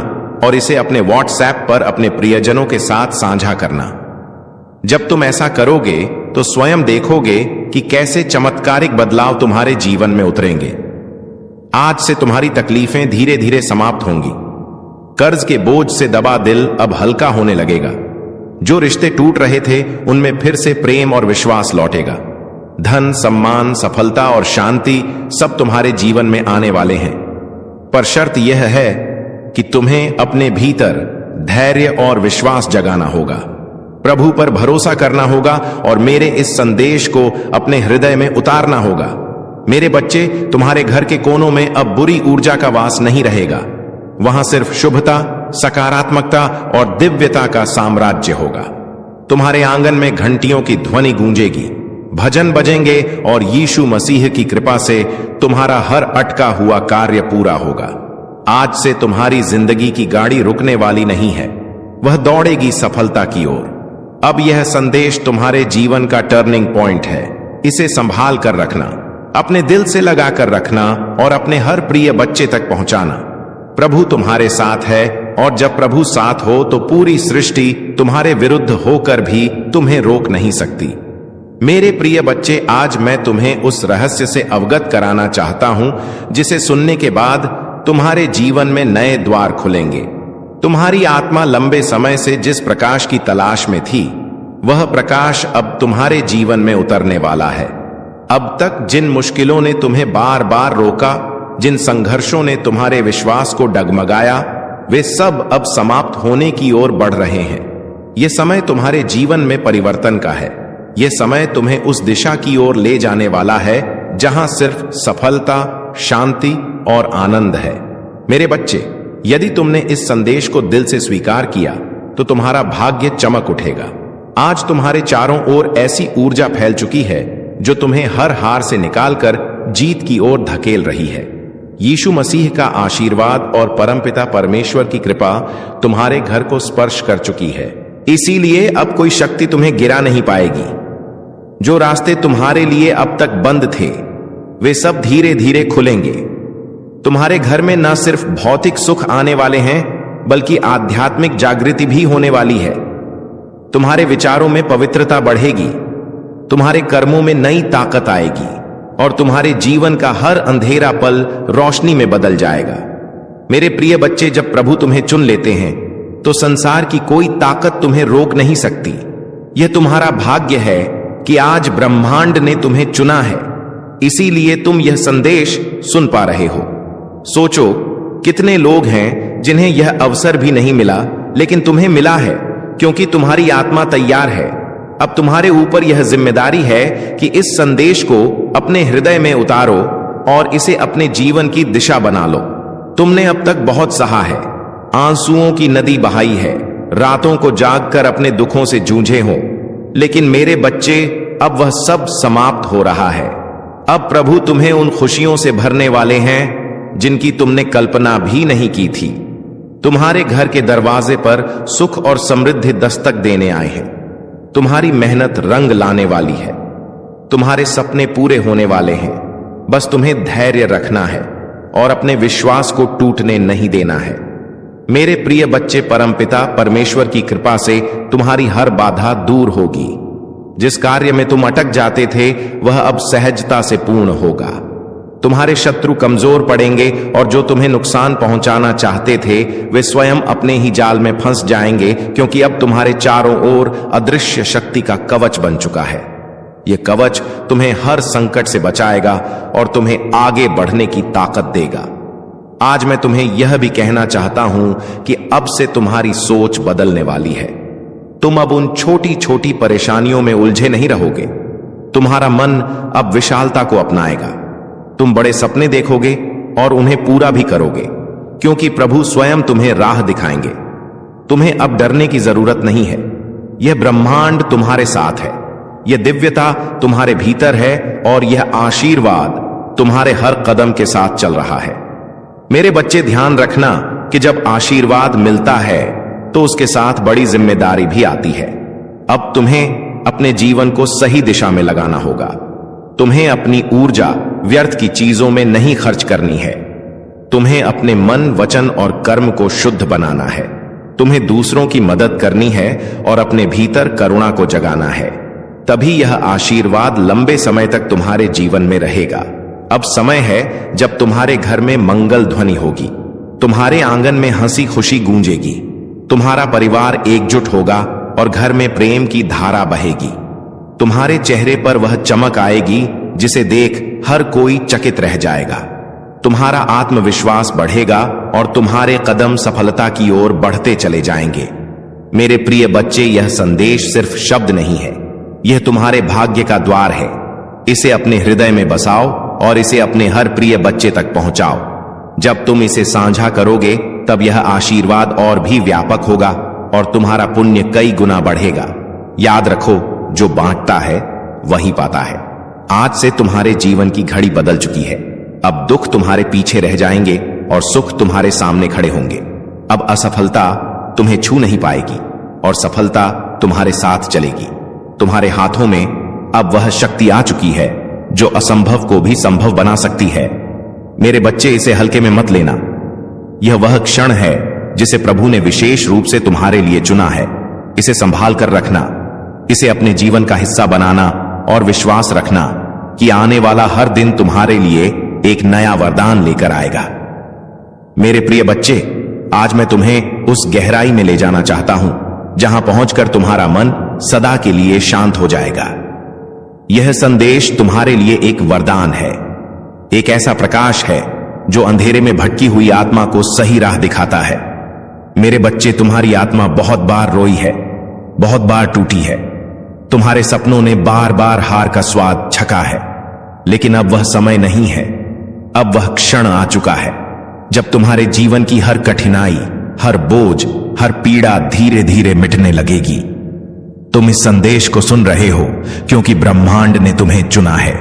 और इसे अपने व्हाट्सएप पर अपने प्रियजनों के साथ साझा करना। जब तुम ऐसा करोगे तो स्वयं देखोगे कि कैसे चमत्कारिक बदलाव तुम्हारे जीवन में उतरेंगे। आज से तुम्हारी तकलीफें धीरे धीरे समाप्त होंगी। कर्ज के बोझ से दबा दिल अब हल्का होने लगेगा। जो रिश्ते टूट रहे थे, उनमें फिर से प्रेम और विश्वास लौटेगा। धन, सम्मान, सफलता और शांति सब तुम्हारे जीवन में आने वाले हैं। पर शर्त यह है कि तुम्हें अपने भीतर धैर्य और विश्वास जगाना होगा, प्रभु पर भरोसा करना होगा और मेरे इस संदेश को अपने हृदय में उतारना होगा। मेरे बच्चे, तुम्हारे घर के कोनों में अब बुरी ऊर्जा का वास नहीं रहेगा। वहां सिर्फ शुभता, सकारात्मकता और दिव्यता का साम्राज्य होगा। तुम्हारे आंगन में घंटियों की ध्वनि गूंजेगी, भजन बजेंगे और यीशु मसीह की कृपा से तुम्हारा हर अटका हुआ कार्य पूरा होगा। आज से तुम्हारी जिंदगी की गाड़ी रुकने वाली नहीं है, वह दौड़ेगी सफलता की ओर। अब यह संदेश तुम्हारे जीवन का टर्निंग पॉइंट है। इसे संभाल कर रखना, अपने दिल से लगा कर रखना और अपने हर प्रिय बच्चे तक पहुंचाना। प्रभु तुम्हारे साथ है और जब प्रभु साथ हो तो पूरी सृष्टि तुम्हारे विरुद्ध होकर भी तुम्हें रोक नहीं सकती। मेरे प्रिय बच्चे, आज मैं तुम्हें उस रहस्य से अवगत कराना चाहता हूं जिसे सुनने के बाद तुम्हारे जीवन में नए द्वार खुलेंगे। तुम्हारी आत्मा लंबे समय से जिस प्रकाश की तलाश में थी, वह प्रकाश अब तुम्हारे जीवन में उतरने वाला है। अब तक जिन मुश्किलों ने तुम्हें बार बार रोका, जिन संघर्षों ने तुम्हारे विश्वास को डगमगाया, वे सब अब समाप्त होने की ओर बढ़ रहे हैं। यह समय तुम्हारे जीवन में परिवर्तन का है। यह समय तुम्हें उस दिशा की ओर ले जाने वाला है जहां सिर्फ सफलता, शांति और आनंद है। मेरे बच्चे, यदि तुमने इस संदेश को दिल से स्वीकार किया तो तुम्हारा भाग्य चमक उठेगा। आज तुम्हारे चारों ओर ऐसी ऊर्जा फैल चुकी है जो तुम्हें हर हार से निकालकर जीत की ओर धकेल रही है। यीशु मसीह का आशीर्वाद और परमपिता परमेश्वर की कृपा तुम्हारे घर को स्पर्श कर चुकी है। इसीलिए अब कोई शक्ति तुम्हें गिरा नहीं पाएगी। जो रास्ते तुम्हारे लिए अब तक बंद थे वे सब धीरे धीरे खुलेंगे। तुम्हारे घर में न सिर्फ भौतिक सुख आने वाले हैं बल्कि आध्यात्मिक जागृति भी होने वाली है। तुम्हारे विचारों में पवित्रता बढ़ेगी, तुम्हारे कर्मों में नई ताकत आएगी और तुम्हारे जीवन का हर अंधेरा पल रोशनी में बदल जाएगा। मेरे प्रिय बच्चे, जब प्रभु तुम्हें चुन लेते हैं तो संसार की कोई ताकत तुम्हें रोक नहीं सकती। यह तुम्हारा भाग्य है कि आज ब्रह्मांड ने तुम्हें चुना है, इसीलिए तुम यह संदेश सुन पा रहे हो। सोचो, कितने लोग हैं जिन्हें यह अवसर भी नहीं मिला, लेकिन तुम्हें मिला है क्योंकि तुम्हारी आत्मा तैयार है। अब तुम्हारे ऊपर यह जिम्मेदारी है कि इस संदेश को अपने हृदय में उतारो और इसे अपने जीवन की दिशा बना लो। तुमने अब तक बहुत सहा है, आंसुओं की नदी बहाई है, रातों को जागकर अपने दुखों से जूझे हो, लेकिन मेरे बच्चे, अब वह सब समाप्त हो रहा है। अब प्रभु तुम्हें उन खुशियों से भरने वाले हैं जिनकी तुमने कल्पना भी नहीं की थी। तुम्हारे घर के दरवाजे पर सुख और समृद्धि दस्तक देने आए हैं। तुम्हारी मेहनत रंग लाने वाली है, तुम्हारे सपने पूरे होने वाले हैं। बस तुम्हें धैर्य रखना है और अपने विश्वास को टूटने नहीं देना है। मेरे प्रिय बच्चे, परमपिता परमेश्वर की कृपा से तुम्हारी हर बाधा दूर होगी। जिस कार्य में तुम अटक जाते थे वह अब सहजता से पूर्ण होगा। तुम्हारे शत्रु कमजोर पड़ेंगे और जो तुम्हें नुकसान पहुंचाना चाहते थे वे स्वयं अपने ही जाल में फंस जाएंगे, क्योंकि अब तुम्हारे चारों ओर अदृश्य शक्ति का कवच बन चुका है। यह कवच तुम्हें हर संकट से बचाएगा और तुम्हें आगे बढ़ने की ताकत देगा। आज मैं तुम्हें यह भी कहना चाहता हूं कि अब से तुम्हारी सोच बदलने वाली है। तुम अब उन छोटी छोटी परेशानियों में उलझे नहीं रहोगे। तुम्हारा मन अब विशालता को अपनाएगा। तुम बड़े सपने देखोगे और उन्हें पूरा भी करोगे, क्योंकि प्रभु स्वयं तुम्हें राह दिखाएंगे। तुम्हें अब डरने की जरूरत नहीं है। यह ब्रह्मांड तुम्हारे साथ है, यह दिव्यता तुम्हारे भीतर है और यह आशीर्वाद तुम्हारे हर कदम के साथ चल रहा है। मेरे बच्चे, ध्यान रखना कि जब आशीर्वाद मिलता है तो उसके साथ बड़ी जिम्मेदारी भी आती है। अब तुम्हें अपने जीवन को सही दिशा में लगाना होगा। तुम्हें अपनी ऊर्जा व्यर्थ की चीजों में नहीं खर्च करनी है। तुम्हें अपने मन, वचन और कर्म को शुद्ध बनाना है। तुम्हें दूसरों की मदद करनी है और अपने भीतर करुणा को जगाना है। तभी यह आशीर्वाद लंबे समय तक तुम्हारे जीवन में रहेगा। अब समय है जब तुम्हारे घर में मंगल ध्वनि होगी, तुम्हारे आंगन में हंसी खुशी गूंजेगी, तुम्हारा परिवार एकजुट होगा और घर में प्रेम की धारा बहेगी। तुम्हारे चेहरे पर वह चमक आएगी जिसे देख हर कोई चकित रह जाएगा। तुम्हारा आत्मविश्वास बढ़ेगा और तुम्हारे कदम सफलता की ओर बढ़ते चले जाएंगे। मेरे प्रिय बच्चे, यह संदेश सिर्फ शब्द नहीं है, यह तुम्हारे भाग्य का द्वार है। इसे अपने हृदय में बसाओ और इसे अपने हर प्रिय बच्चे तक पहुंचाओ। जब तुम इसे साझा करोगे तब यह आशीर्वाद और भी व्यापक होगा और तुम्हारा पुण्य कई गुना बढ़ेगा। याद रखो, जो बांटता है वही पाता है। आज से तुम्हारे जीवन की घड़ी बदल चुकी है। अब दुख तुम्हारे पीछे रह जाएंगे और सुख तुम्हारे सामने खड़े होंगे। अब असफलता तुम्हें छू नहीं पाएगी और सफलता तुम्हारे साथ चलेगी। तुम्हारे हाथों में अब वह शक्ति आ चुकी है जो असंभव को भी संभव बना सकती है। मेरे बच्चे, इसे हल्के में मत लेना। यह वह क्षण है जिसे प्रभु ने विशेष रूप से तुम्हारे लिए चुना है। इसे संभाल कर रखना, इसे अपने जीवन का हिस्सा बनाना और विश्वास रखना कि आने वाला हर दिन तुम्हारे लिए एक नया वरदान लेकर आएगा। मेरे प्रिय बच्चे, आज मैं तुम्हें उस गहराई में ले जाना चाहता हूं जहां पहुंचकर तुम्हारा मन सदा के लिए शांत हो जाएगा। यह संदेश तुम्हारे लिए एक वरदान है, एक ऐसा प्रकाश है जो अंधेरे में भटकी हुई आत्मा को सही राह दिखाता है। मेरे बच्चे, तुम्हारी आत्मा बहुत बार रोई है, बहुत बार टूटी है। तुम्हारे सपनों ने बार बार हार का स्वाद छका है, लेकिन अब वह समय नहीं है। अब वह क्षण आ चुका है जब तुम्हारे जीवन की हर कठिनाई, हर बोझ, हर पीड़ा धीरे धीरे मिटने लगेगी। तुम इस संदेश को सुन रहे हो क्योंकि ब्रह्मांड ने तुम्हें चुना है।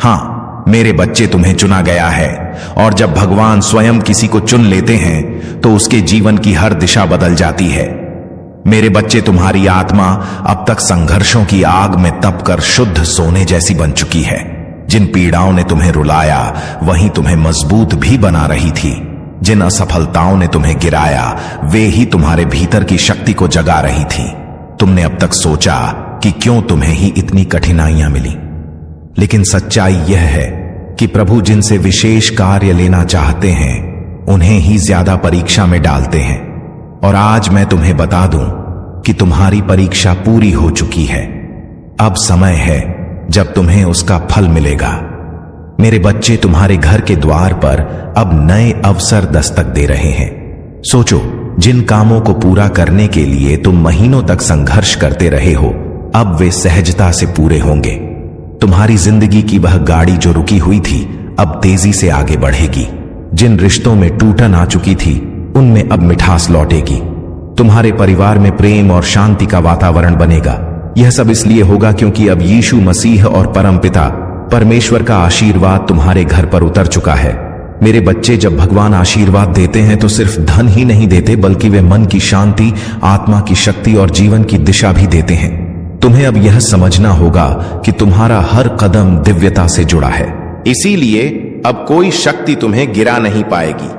हां, मेरे बच्चे, तुम्हें चुना गया है। और जब भगवान स्वयं किसी को चुन लेते हैं तो उसके जीवन की हर दिशा बदल जाती है। मेरे बच्चे, तुम्हारी आत्मा अब तक संघर्षों की आग में तपकर शुद्ध सोने जैसी बन चुकी है। जिन पीड़ाओं ने तुम्हें रुलाया वही तुम्हें मजबूत भी बना रही थी। जिन असफलताओं ने तुम्हें गिराया वे ही तुम्हारे भीतर की शक्ति को जगा रही थी। तुमने अब तक सोचा कि क्यों तुम्हें ही इतनी कठिनाइयां मिली, लेकिन सच्चाई यह है कि प्रभु जिनसे विशेष कार्य लेना चाहते हैं उन्हें ही ज्यादा परीक्षा में डालते हैं। और आज मैं तुम्हें बता दूं कि तुम्हारी परीक्षा पूरी हो चुकी है। अब समय है जब तुम्हें उसका फल मिलेगा। मेरे बच्चे, तुम्हारे घर के द्वार पर अब नए अवसर दस्तक दे रहे हैं। सोचो, जिन कामों को पूरा करने के लिए तुम महीनों तक संघर्ष करते रहे हो, अब वे सहजता से पूरे होंगे। तुम्हारी जिंदगी की वह गाड़ी जो रुकी हुई थी अब तेजी से आगे बढ़ेगी। जिन रिश्तों में टूटन आ चुकी थी उनमें अब मिठास लौटेगी। तुम्हारे परिवार में प्रेम और शांति का वातावरण बनेगा। यह सब इसलिए होगा क्योंकि अब यीशु मसीह और परमपिता परमेश्वर का आशीर्वाद तुम्हारे घर पर उतर चुका है। मेरे बच्चे, जब भगवान आशीर्वाद देते हैं तो सिर्फ धन ही नहीं देते, बल्कि वे मन की शांति, आत्मा की शक्ति और जीवन की दिशा भी देते हैं। तुम्हें अब यह समझना होगा कि तुम्हारा हर कदम दिव्यता से जुड़ा है। इसीलिए अब कोई शक्ति तुम्हें गिरा नहीं पाएगी।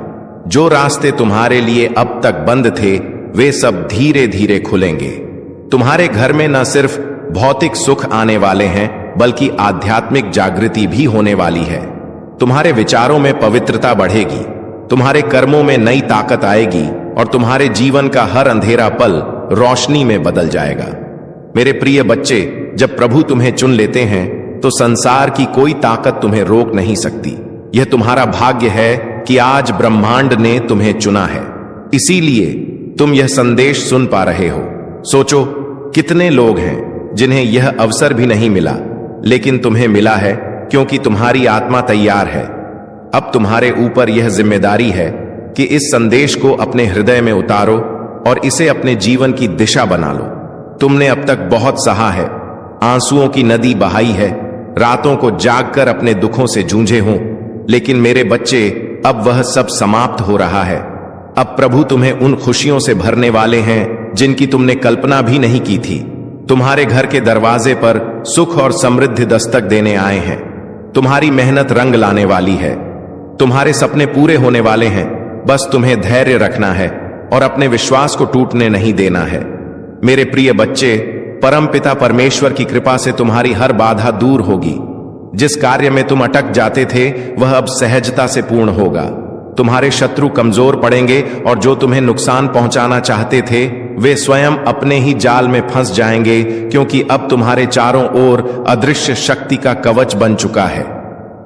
जो रास्ते तुम्हारे लिए अब तक बंद थे वे सब धीरे धीरे खुलेंगे। तुम्हारे घर में न सिर्फ भौतिक सुख आने वाले हैं बल्कि आध्यात्मिक जागृति भी होने वाली है। तुम्हारे विचारों में पवित्रता बढ़ेगी, तुम्हारे कर्मों में नई ताकत आएगी और तुम्हारे जीवन का हर अंधेरा पल रोशनी में बदल जाएगा। मेरे प्रिय बच्चे, जब प्रभु तुम्हें चुन लेते हैं तो संसार की कोई ताकत तुम्हें रोक नहीं सकती। यह तुम्हारा भाग्य है कि आज ब्रह्मांड ने तुम्हें चुना है, इसीलिए तुम यह संदेश सुन पा रहे हो। सोचो, कितने लोग हैं जिन्हें यह अवसर भी नहीं मिला, लेकिन तुम्हें मिला है क्योंकि तुम्हारी आत्मा तैयार है। अब तुम्हारे ऊपर यह जिम्मेदारी है कि इस संदेश को अपने हृदय में उतारो और इसे अपने जीवन की दिशा बना लो। तुमने अब तक बहुत सहा है, आंसुओं की नदी बहाई है, रातों को जागकर अपने दुखों से जूझे हों, लेकिन मेरे बच्चे, अब वह सब समाप्त हो रहा है। अब प्रभु तुम्हें उन खुशियों से भरने वाले हैं जिनकी तुमने कल्पना भी नहीं की थी। तुम्हारे घर के दरवाजे पर सुख और समृद्धि दस्तक देने आए हैं। तुम्हारी मेहनत रंग लाने वाली है। तुम्हारे सपने पूरे होने वाले हैं। बस तुम्हें धैर्य रखना है और अपने विश्वास को टूटने नहीं देना है। मेरे प्रिय बच्चे, परमपिता परमेश्वर की कृपा से तुम्हारी हर बाधा दूर होगी। जिस कार्य में तुम अटक जाते थे वह अब सहजता से पूर्ण होगा। तुम्हारे शत्रु कमजोर पड़ेंगे और जो तुम्हें नुकसान पहुंचाना चाहते थे वे स्वयं अपने ही जाल में फंस जाएंगे, क्योंकि अब तुम्हारे चारों ओर अदृश्य शक्ति का कवच बन चुका है।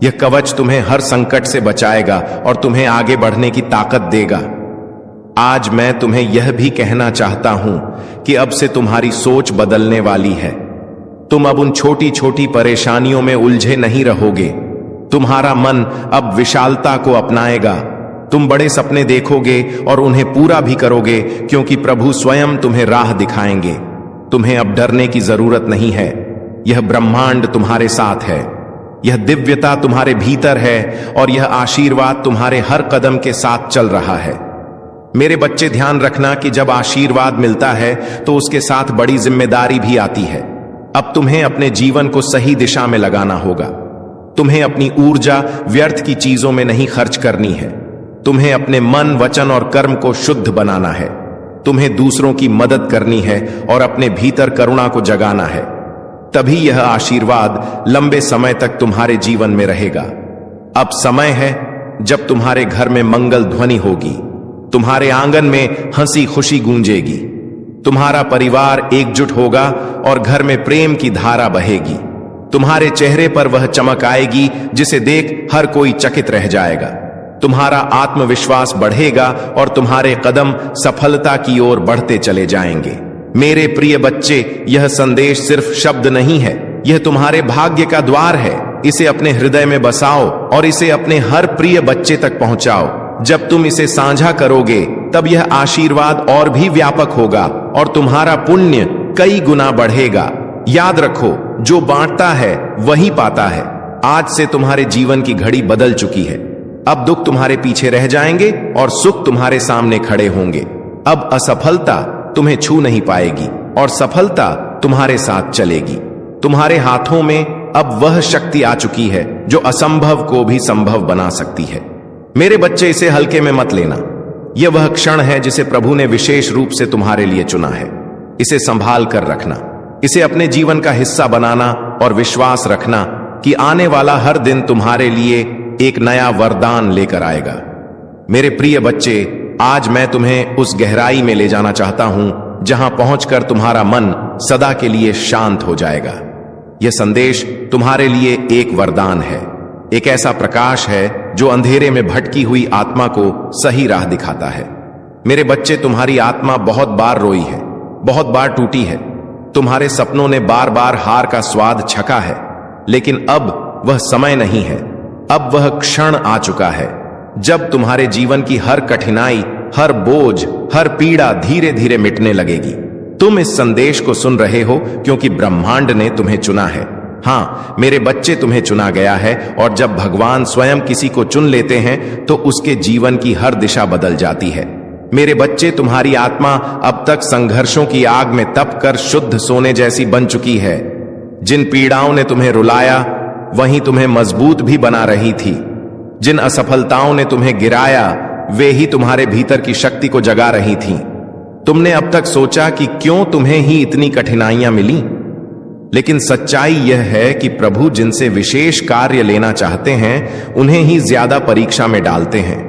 यह कवच तुम्हें हर संकट से बचाएगा और तुम्हें आगे बढ़ने की ताकत देगा। आज मैं तुम्हें यह भी कहना चाहता हूं कि अब से तुम्हारी सोच बदलने वाली है। तुम अब उन छोटी छोटी परेशानियों में उलझे नहीं रहोगे। तुम्हारा मन अब विशालता को अपनाएगा। तुम बड़े सपने देखोगे और उन्हें पूरा भी करोगे, क्योंकि प्रभु स्वयं तुम्हें राह दिखाएंगे। तुम्हें अब डरने की जरूरत नहीं है। यह ब्रह्मांड तुम्हारे साथ है, यह दिव्यता तुम्हारे भीतर है और यह आशीर्वाद तुम्हारे हर कदम के साथ चल रहा है। मेरे बच्चे, ध्यान रखना कि जब आशीर्वाद मिलता है तो उसके साथ बड़ी जिम्मेदारी भी आती है। अब तुम्हें अपने जीवन को सही दिशा में लगाना होगा। तुम्हें अपनी ऊर्जा व्यर्थ की चीजों में नहीं खर्च करनी है। तुम्हें अपने मन, वचन और कर्म को शुद्ध बनाना है। तुम्हें दूसरों की मदद करनी है और अपने भीतर करुणा को जगाना है। तभी यह आशीर्वाद लंबे समय तक तुम्हारे जीवन में रहेगा। अब समय है जब तुम्हारे घर में मंगल ध्वनि होगी, तुम्हारे आंगन में हंसी खुशी गूंजेगी, तुम्हारा परिवार एकजुट होगा और घर में प्रेम की धारा बहेगी। तुम्हारे चेहरे पर वह चमक आएगी जिसे देख हर कोई चकित रह जाएगा। तुम्हारा आत्मविश्वास बढ़ेगा और तुम्हारे कदम सफलता की ओर बढ़ते चले जाएंगे। मेरे प्रिय बच्चे, यह संदेश सिर्फ शब्द नहीं है, यह तुम्हारे भाग्य का द्वार है। इसे अपने हृदय में बसाओ और इसे अपने हर प्रिय बच्चे तक पहुंचाओ। जब तुम इसे साझा करोगे तब यह आशीर्वाद और भी व्यापक होगा और तुम्हारा पुण्य कई गुना बढ़ेगा। याद रखो, जो बांटता है वही पाता है। आज से तुम्हारे जीवन की घड़ी बदल चुकी है। अब दुख तुम्हारे पीछे रह जाएंगे और सुख तुम्हारे सामने खड़े होंगे। अब असफलता तुम्हें छू नहीं पाएगी और सफलता तुम्हारे साथ चलेगी। तुम्हारे हाथों में अब वह शक्ति आ चुकी है जो असंभव को भी संभव बना सकती है। मेरे बच्चे, इसे हल्के में मत लेना। यह वह क्षण है जिसे प्रभु ने विशेष रूप से तुम्हारे लिए चुना है। इसे संभाल कर रखना, इसे अपने जीवन का हिस्सा बनाना और विश्वास रखना कि आने वाला हर दिन तुम्हारे लिए एक नया वरदान लेकर आएगा। मेरे प्रिय बच्चे, आज मैं तुम्हें उस गहराई में ले जाना चाहता हूं जहां पहुंचकर तुम्हारा मन सदा के लिए शांत हो जाएगा। यह संदेश तुम्हारे लिए एक वरदान है, एक ऐसा प्रकाश है जो अंधेरे में भटकी हुई आत्मा को सही राह दिखाता है। मेरे बच्चे, तुम्हारी आत्मा बहुत बार रोई है, बहुत बार टूटी है। तुम्हारे सपनों ने बार बार हार का स्वाद चखा है, लेकिन अब वह समय नहीं है। अब वह क्षण आ चुका है जब तुम्हारे जीवन की हर कठिनाई, हर बोझ, हर पीड़ा धीरे धीरे मिटने लगेगी। तुम इस संदेश को सुन रहे हो क्योंकि ब्रह्मांड ने तुम्हें चुना है। हां मेरे बच्चे, तुम्हें चुना गया है, और जब भगवान स्वयं किसी को चुन लेते हैं तो उसके जीवन की हर दिशा बदल जाती है। मेरे बच्चे, तुम्हारी आत्मा अब तक संघर्षों की आग में तप कर शुद्ध सोने जैसी बन चुकी है। जिन पीड़ाओं ने तुम्हें रुलाया वहीं तुम्हें मजबूत भी बना रही थी। जिन असफलताओं ने तुम्हें गिराया वे ही तुम्हारे भीतर की शक्ति को जगा रही थीं। तुमने अब तक सोचा कि क्यों तुम्हें ही इतनी कठिनाइयां मिली, लेकिन सच्चाई यह है कि प्रभु जिनसे विशेष कार्य लेना चाहते हैं उन्हें ही ज्यादा परीक्षा में डालते हैं।